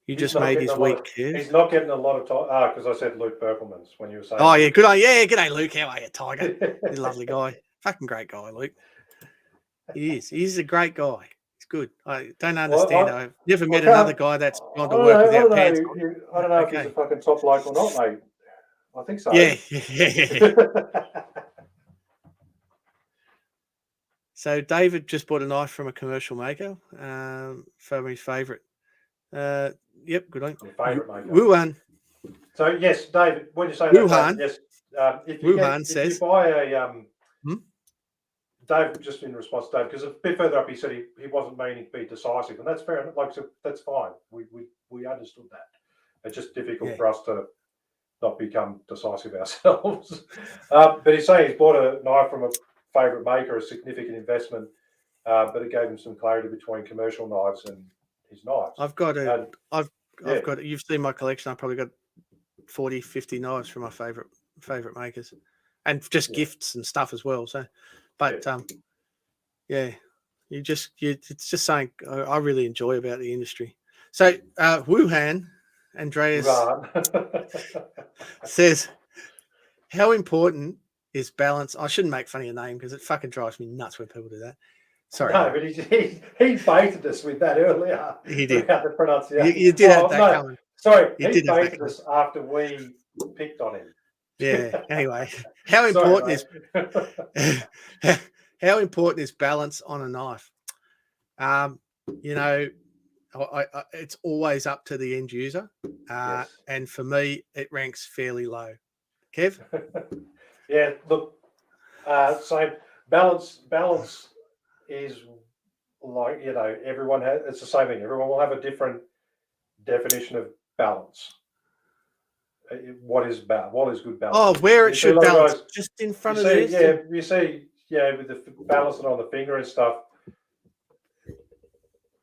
You just made his week, Kev. He's not getting a lot of time. Because I said Luke Berkelmans when you were saying. Oh, yeah, good on. Yeah, good day, Luke. How are you, Tiger? He's a lovely guy. Fucking great guy, Luke. He is. He's a great guy. He's good. I don't understand. I've never met another guy that's gone to work without pants on. I don't know if he's a fucking top bloke or not, mate. I think so. Yeah. So David just bought a knife from a commercial maker for his favourite. Yep, good on. Your favourite maker. Wuhan. So yes, David, when you say Wuhan, that, yes, if you buy a Dave, just in response to Dave, because a bit further up he said he wasn't meaning to be decisive, and that's fair enough. Like, so that's fine. We understood that. It's just difficult for us to not become decisive ourselves. But he's saying he's bought a knife from a favourite maker, a significant investment, but it gave him some clarity between commercial knives and his knives. I've got you've seen my collection. I've probably got 40, 50 knives from my favourite makers, and just gifts and stuff as well. So, but it's just something I really enjoy about the industry. So Wuhan, Andreas says, how important is balance? I shouldn't make fun of your name because it fucking drives me nuts when people do that. Sorry. No, but he baited us with that earlier. He did. About the pronunciation. You did have that coming. Sorry, he baited us after we picked on him. Yeah. Anyway, how important is balance on a knife? It's always up to the end user, and for me, it ranks fairly low. Kev? Yeah. Look. So balance is like, everyone has. It's the same thing. Everyone will have a different definition of balance. What is good balance? Oh, where it should balance, just in front of this. Yeah, you see, with the balancing on the finger and stuff.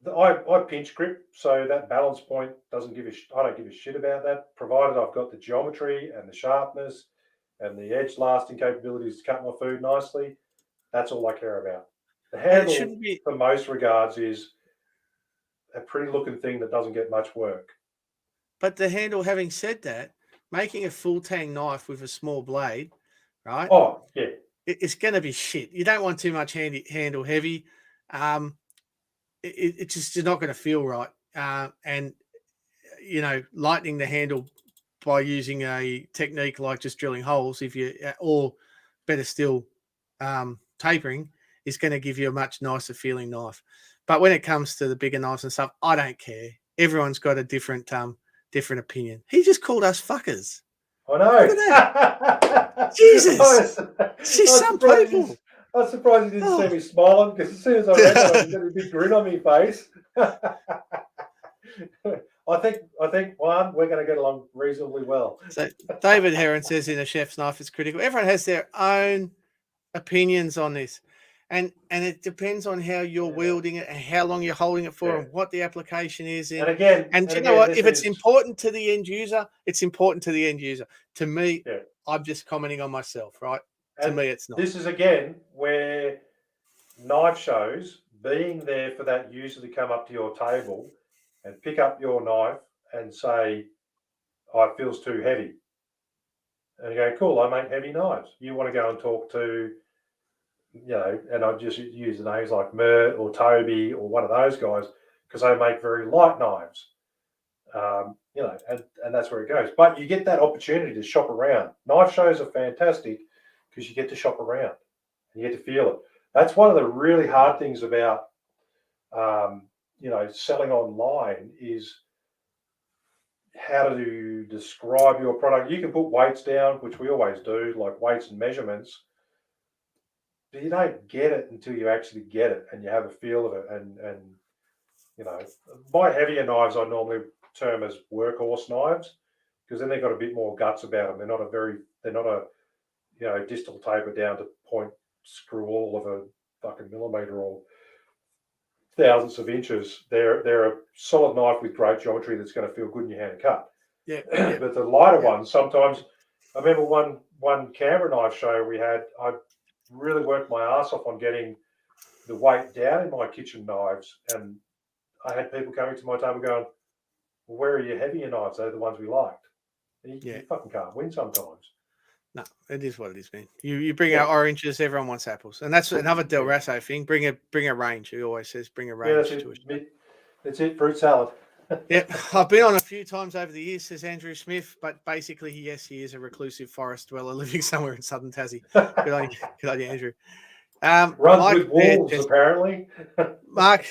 I pinch grip, so that balance point doesn't I don't give a shit about that, provided I've got the geometry and the sharpness and the edge lasting capabilities to cut my food nicely. That's all I care about. The handle, for most regards, is a pretty looking thing that doesn't get much work. But the handle, having said that, making a full tang knife with a small blade, right? Oh, yeah. It's going to be shit. You don't want too much handle heavy. It's just not going to feel right. And, lightening the handle by using a technique like just drilling holes, or better still, tapering, is going to give you a much nicer feeling knife. But when it comes to the bigger knives and stuff, I don't care. Everyone's got a different opinion. He just called us fuckers. I know. Look at that. Jesus. See, some people. I'm surprised you didn't see me smiling, because as soon as I read that, I got a big grin on my face. I think one, we're going to get along reasonably well. So David Heron says in A Chef's Knife, it's critical. Everyone has their own opinions on this. And it depends on how you're wielding it and how long you're holding it for and what the application is. And again, you know what? If it's important to the end user, it's important to the end user. To me, I'm just commenting on myself, right? To me, it's not. This is, again, where knife shows, being there for that user to come up to your table and pick up your knife and say, oh, it feels too heavy. And you go, cool, I make heavy knives. You want to go and talk to, and I just use the names like Mert or Toby or one of those guys, because they make very light knives. And that's where it goes. But you get that opportunity to shop around. Knife shows are fantastic because you get to shop around and you get to feel it. That's one of the really hard things about, selling online, is how to describe your product. You can put weights down, which we always do, like weights and measurements, but you don't get it until you actually get it and you have a feel of it. And my heavier knives I normally term as workhorse knives, because then they've got a bit more guts about them. They're not a distal taper down to point screw all of a fucking millimeter or thousandths of inches. They're a solid knife with great geometry that's going to feel good in your hand to cut. Yeah. But the lighter ones, sometimes, I remember one Canberra knife show we had, I really worked my ass off on getting the weight down in my kitchen knives, and I had people coming to my table going, well, where are your heavier knives? They're the ones we liked. You fucking can't win sometimes. No, it is what it is, man. You bring out oranges, everyone wants apples, and that's another Del Rasso thing. Bring a range. He always says, bring a range to it. That's it. Fruit salad. Yeah, I've been on a few times over the years, says Andrew Smith, but basically, yes, he is a reclusive forest dweller living somewhere in southern Tassie. Good on you, Andrew. Runs with wolves, apparently. Mark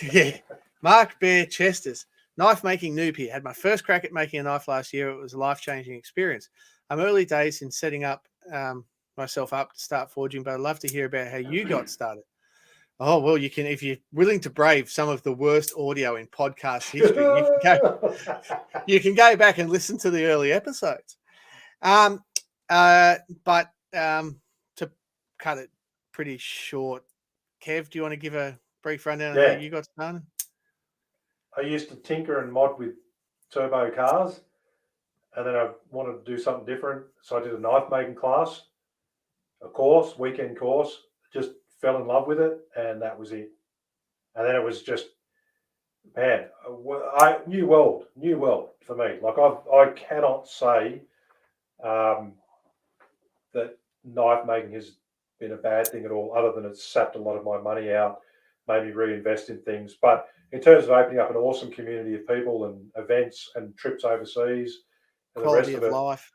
Bear Chesters. Knife making noob here. Had my first crack at making a knife last year. It was a life-changing experience. I'm early days in setting up myself up to start forging, but I'd love to hear about how you got started. Oh, well, you can, if you're willing to brave some of the worst audio in podcast history, you can go back and listen to the early episodes. But to cut it pretty short, Kev, do you want to give a brief rundown of how you got started? I used to tinker and mod with turbo cars, and then I wanted to do something different. So I did a knife making class, weekend course, just fell in love with it, and that was it. And then it was just, man, new world for me. Like I cannot say that knife making has been a bad thing at all, other than it's sapped a lot of my money out, made me reinvest in things. But in terms of opening up an awesome community of people and events and trips overseas, and quality of life,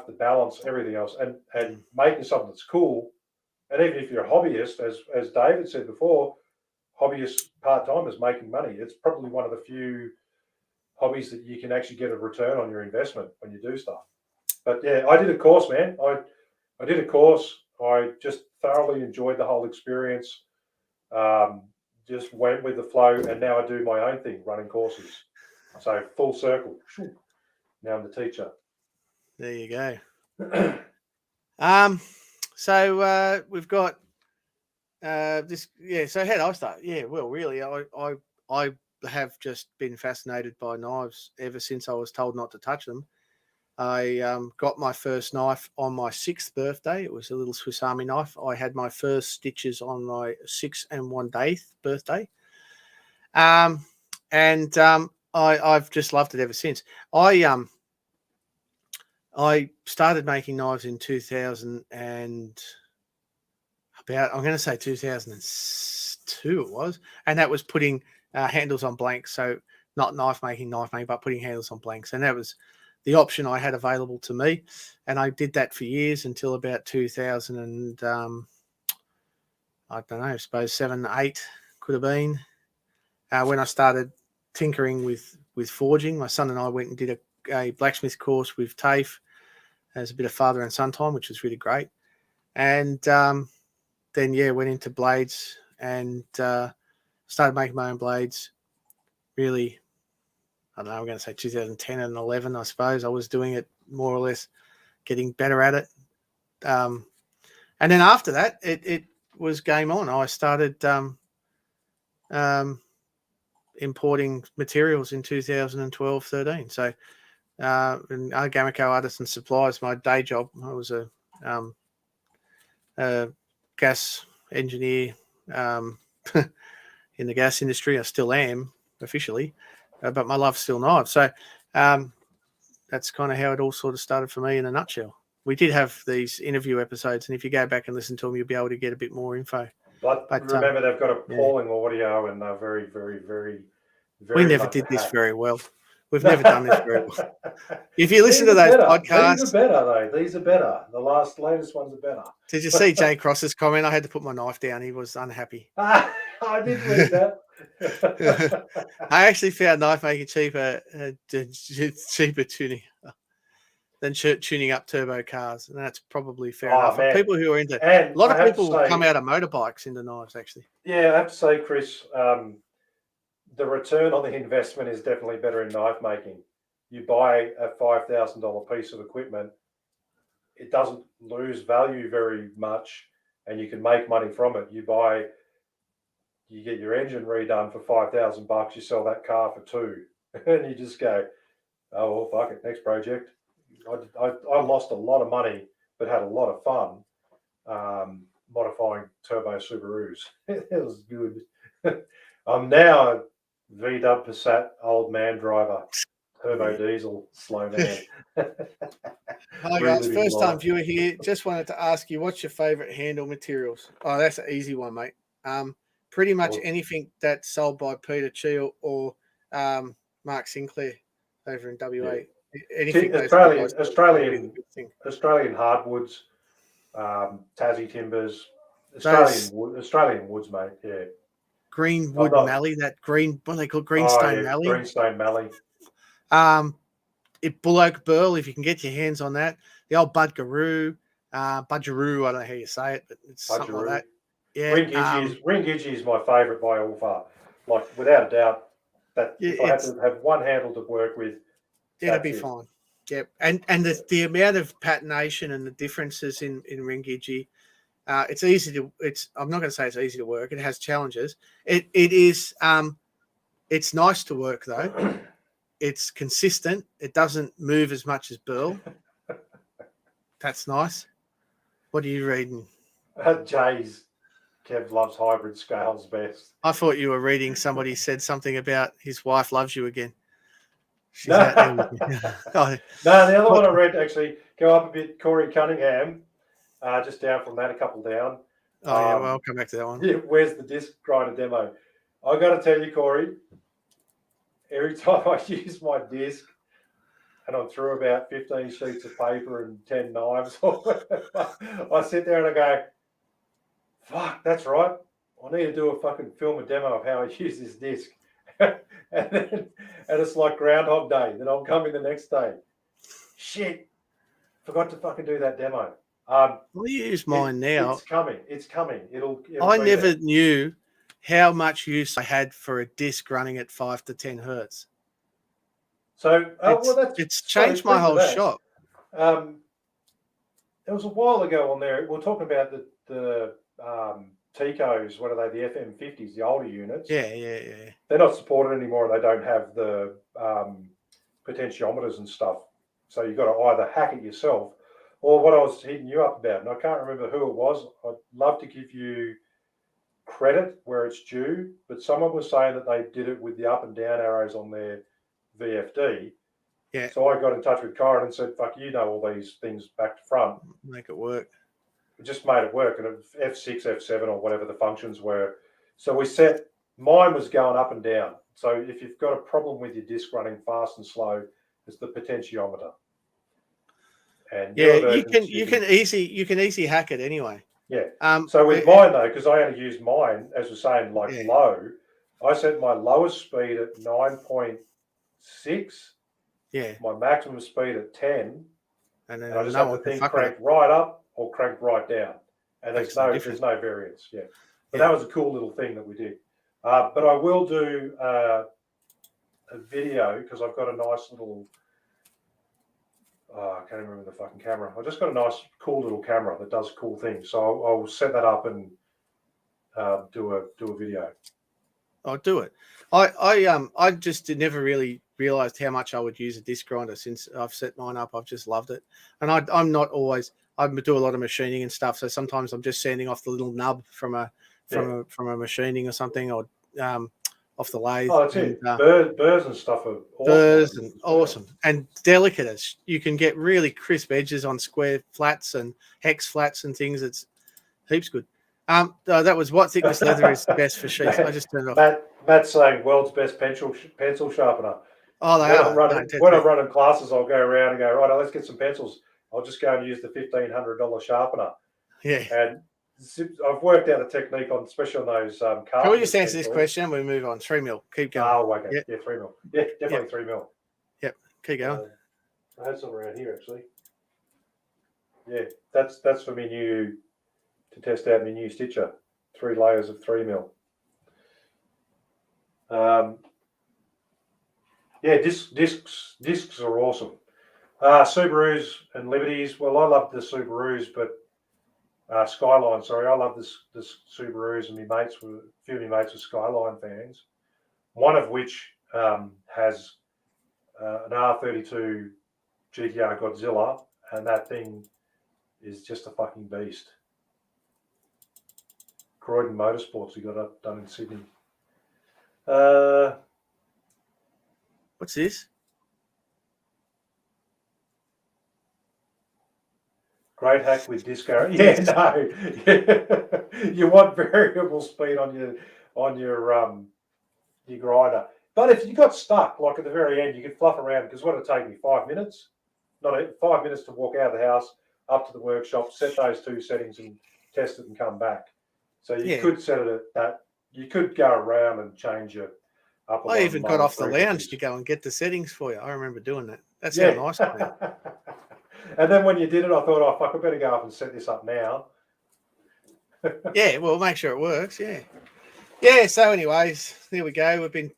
the balance, everything else, and making something that's cool. And even if you're a hobbyist, as David said before, hobbyist part-timers making money, it's probably one of the few hobbies that you can actually get a return on your investment when you do stuff. But yeah, I did a course, man. I did a course. I just thoroughly enjoyed the whole experience. Just went with the flow, and now I do my own thing, running courses. So full circle. Now I'm the teacher. There you go. So we've got this. Yeah. So how did I start? Yeah. Well, really, I have just been fascinated by knives ever since I was told not to touch them. I got my first knife on my 6th birthday. It was a little Swiss Army knife. I had my first stitches on my 6 1/8 birthday. I've just loved it ever since. I started making knives in 2000 and I'm going to say 2002 it was, and that was putting handles on blanks. So not knife making, but putting handles on blanks, and that was the option I had available to me. And I did that for years until about 2000 and I don't know, I suppose 7, 8 could have been when I started tinkering with forging. My son and I went and did a blacksmith course with TAFE as a bit of father and son time, which was really great. And then went into blades and started making my own blades. Really, I don't know, I'm going to say 2010 and 11, I suppose. I was doing it more or less, getting better at it. And then after that, it was game on. I started importing materials in 2012, 13. So in Gamaco Artisan Supplies, my day job, I was a gas engineer in the gas industry. I still am officially. But my love's still knives. So that's kind of how it all sort of started for me in a nutshell. We did have these interview episodes, and if you go back and listen to them, you'll be able to get a bit more info. But remember, they've got appalling audio, and they're very, very, very, very. We never did this very well. We've never done this very well. If you listen to those podcasts, these are better though. These are better. The latest ones are better. Did you see Jay Cross's comment? I had to put my knife down. He was unhappy. I did read that. I actually found knife making cheaper tuning than tuning up turbo cars, and that's probably fair enough. For people who are into, a lot of people come out of motorbikes into knives. Actually, yeah, I have to say, Chris, the return on the investment is definitely better in knife making. you buy a $5,000 piece of equipment, it doesn't lose value very much, and you can make money from it. You get your engine redone for $5,000, you sell that car for $2,000, and you just go, oh well, fuck it, next project. I lost a lot of money, but had a lot of fun modifying turbo Subarus. It was good. I'm now a VW Passat old man driver, turbo diesel, slow man. Hi guys, first time viewer here. Just wanted to ask you, what's your favourite handle materials? Oh, that's an easy one, mate. Pretty much anything that's sold by Peter Cheel or Mark Sinclair over in WA. Yeah. Anything Australian hardwoods, Tassie timbers, Australian woods, mate. Yeah. Greenwood mallee, that green, what they call greenstone mallee. Greenstone mallee. Bull Oak Burl, if you can get your hands on that. The old Budgaroo, I don't know how you say it, but it's something like that. Yeah. Ringidgee is my favourite by all far. Like, without a doubt, that if I had to have one handle to work with, it'd be fine. Yep. And the amount of patination and the differences in Ringidgee, it's easy to. I'm not going to say it's easy to work. It has challenges. It is. It's nice to work though. It's consistent. It doesn't move as much as Burl. That's nice. What are you reading? Jay's. Kev loves hybrid scales best. I thought you were reading somebody said something about his wife loves you again. She's no. out there with me. No, the other one I read, actually, go up a bit, Corey Cunningham, just down from that, a couple down. Oh, yeah, well, I'll come back to that one. Yeah, where's the disc grinder demo? I got to tell you, Corey, every time I use my disc and I'm through about 15 sheets of paper and 10 knives, I sit there and I go, fuck, that's right. I need to do a fucking film a demo of how I use this disc. and it's like Groundhog Day. Then I'll come in the next day. Shit, forgot to fucking do that demo. We use mine now. It's coming. I never knew how much use I had for a disc running at 5 to 10 hertz. So it's changed my whole shop. It was a while ago on there. We're talking about the Ticos, what are they? The FM50s, the older units. Yeah. They're not supported anymore, and they don't have the potentiometers and stuff. So you've got to either hack it yourself, or what I was hitting you up about, and I can't remember who it was. I'd love to give you credit where it's due, but someone was saying that they did it with the up and down arrows on their VFD. Yeah. So I got in touch with Kyron and said, fuck, you know all these things back to front. Make it work. It just made it work, and F6, F7, or whatever the functions were. So we set, mine was going up and down. So if you've got a problem with your disc running fast and slow, it's the potentiometer. And you can easily hack it anyway. Yeah. So with mine though, because I only use mine, as we're saying, low, I set my lowest speed at 9.6. Yeah. My maximum speed at 10. And I just have the thing cranked right up or cranked right down. And there's no variance. Yeah. But that was a cool little thing that we did. But I will do a video because I've got a nice little I can't remember the fucking camera. I just got a nice, cool little camera that does cool things. So I'll set that up and do a video. I'll do it. I just never really realized how much I would use a disc grinder since I've set mine up. I've just loved it, and I'm not always. I do a lot of machining and stuff, so sometimes I'm just sanding off the little nub from a machining or something, or off the lathe. Oh, that's it. Burrs and stuff are awesome. Burrs and awesome and delicate. As you can get really crisp edges on square flats and hex flats and things. It's heaps good. That was what thickness leather is best for sheets. I just turned it off. Matt's saying world's best pencil sharpener. Oh, they are. When I'm running classes, I'll go around and go, right, let's get some pencils. I'll just go and use the $1,500 sharpener. Yeah. And I've worked out a technique on, especially on those cars. Can we just answer this question? We move on. 3 mil. Keep going. Oh, okay. Yep. Yeah, 3 mil. Yeah, definitely 3 mil. Yep. Keep going. I had some around here actually. Yeah, that's for me to test out my new stitcher. 3 layers of 3 mil. Yeah, discs are awesome. Subarus and Liberties. Well, I love the Subarus, but Skyline. Sorry, I love the Subarus, and a few of my mates were Skyline fans. One of which has an R32 GTR Godzilla, and that thing is just a fucking beast. Croydon Motorsports, he got it done in Sydney. What's this? Great hack with disco. Yeah, no. You want variable speed on your grinder. But if you got stuck, like at the very end, you could fluff around, because what it'd take me 5 minutes, not 5 minutes to walk out of the house, up to the workshop, set those 2 settings and test it and come back. So you could set it at that. You could go around and change your upper. I even got off the lounge to go and get the settings for you. I remember doing that. That's how nice it is. And then when you did it, I thought, oh, fuck, I better go up and set this up now. Yeah, well, make sure it works. Yeah. Yeah, so anyways, there we go. We've been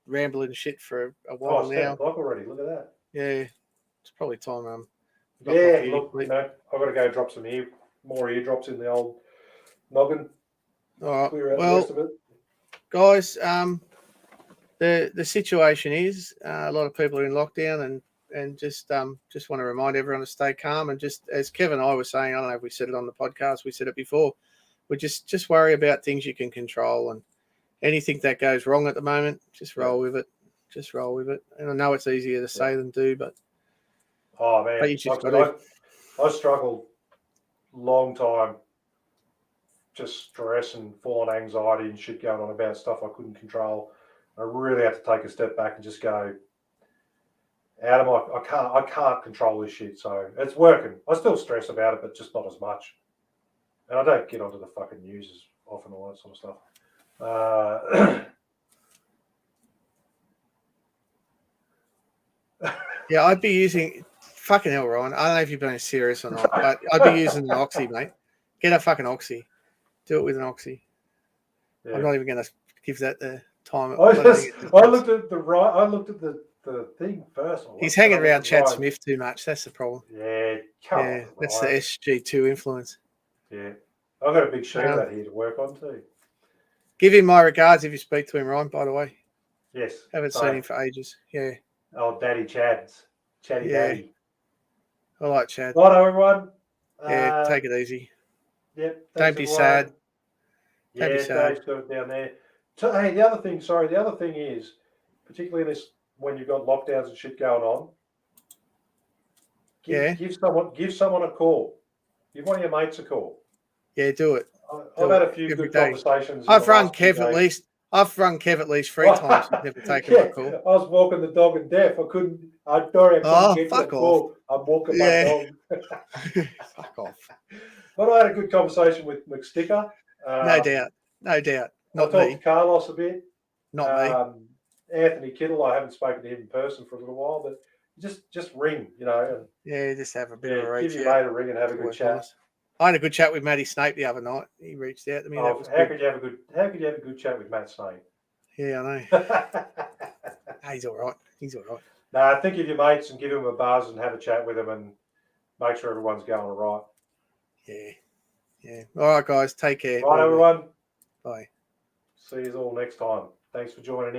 rambling shit for a while now. 10 o'clock already. Look at that. Yeah, it's probably time. Yeah, look, I've got to go drop some more eardrops in the old noggin. All right. Well, guys, the situation is a lot of people are in lockdown, and just want to remind everyone to stay calm, and just as Kevin and I were saying, I don't know if we said it on the podcast, we said it before, we just worry about things you can control, and anything that goes wrong at the moment, just roll with it. Just roll with it. And I know it's easier to say than do, but man, but you just I struggled long time, just stress and full on anxiety and shit going on about stuff I couldn't control. I really had to take a step back and just go, out of I can't control this shit. So it's working. I still stress about it, but just not as much. And I don't get onto the fucking news as often, all that sort of stuff. Yeah, I'd be using fucking hell, Ryan. I don't know if you're being serious or not, but I'd be using an Oxy, mate. Get a fucking Oxy. Do it with an Oxy. Yeah. I'm not even going to give that the time. I looked at the thing first. He's hanging around Chad Smith too much. That's the problem. Yeah, that's the SG2 influence. Yeah, I've got a big sheet of that here to work on too. Give him my regards if you speak to him, Ryan, by the way. Yes. Haven't seen him for ages. Yeah. Oh, Daddy Chad's. Chatty Daddy. I like Chad. Right, everyone. Yeah, take it easy. Yep. Don't be sad. Yeah, Dave's got it down there. So, hey, the other thing is, particularly in this, when you've got lockdowns and shit going on, give someone a call. Give one of your mates a call. Yeah, do it. I've had a few good conversations. I've run Kev at least. I've run Kev at least 3 times. He's never taken my call. I was walking the dog and deaf. I couldn't get the call. I'm walking my dog. Fuck off. But I had a good conversation with McSticker. No doubt. Not I talked to Carlos a bit. Not me. Anthony Kittle, I haven't spoken to him in person for a little while, but just ring, And, just have a bit of a reach. Give your mate a ring and have a good chat. Nice. I had a good chat with Matty Snape the other night. He reached out to me. How could you have a good chat with Matt Snape? Yeah, I know. He's all right. No, I think of your mates and give him a buzz and have a chat with him and make sure everyone's going all right. Yeah. All right, guys. Take care. Right, everyone. Bye. See you all next time. Thanks for joining in.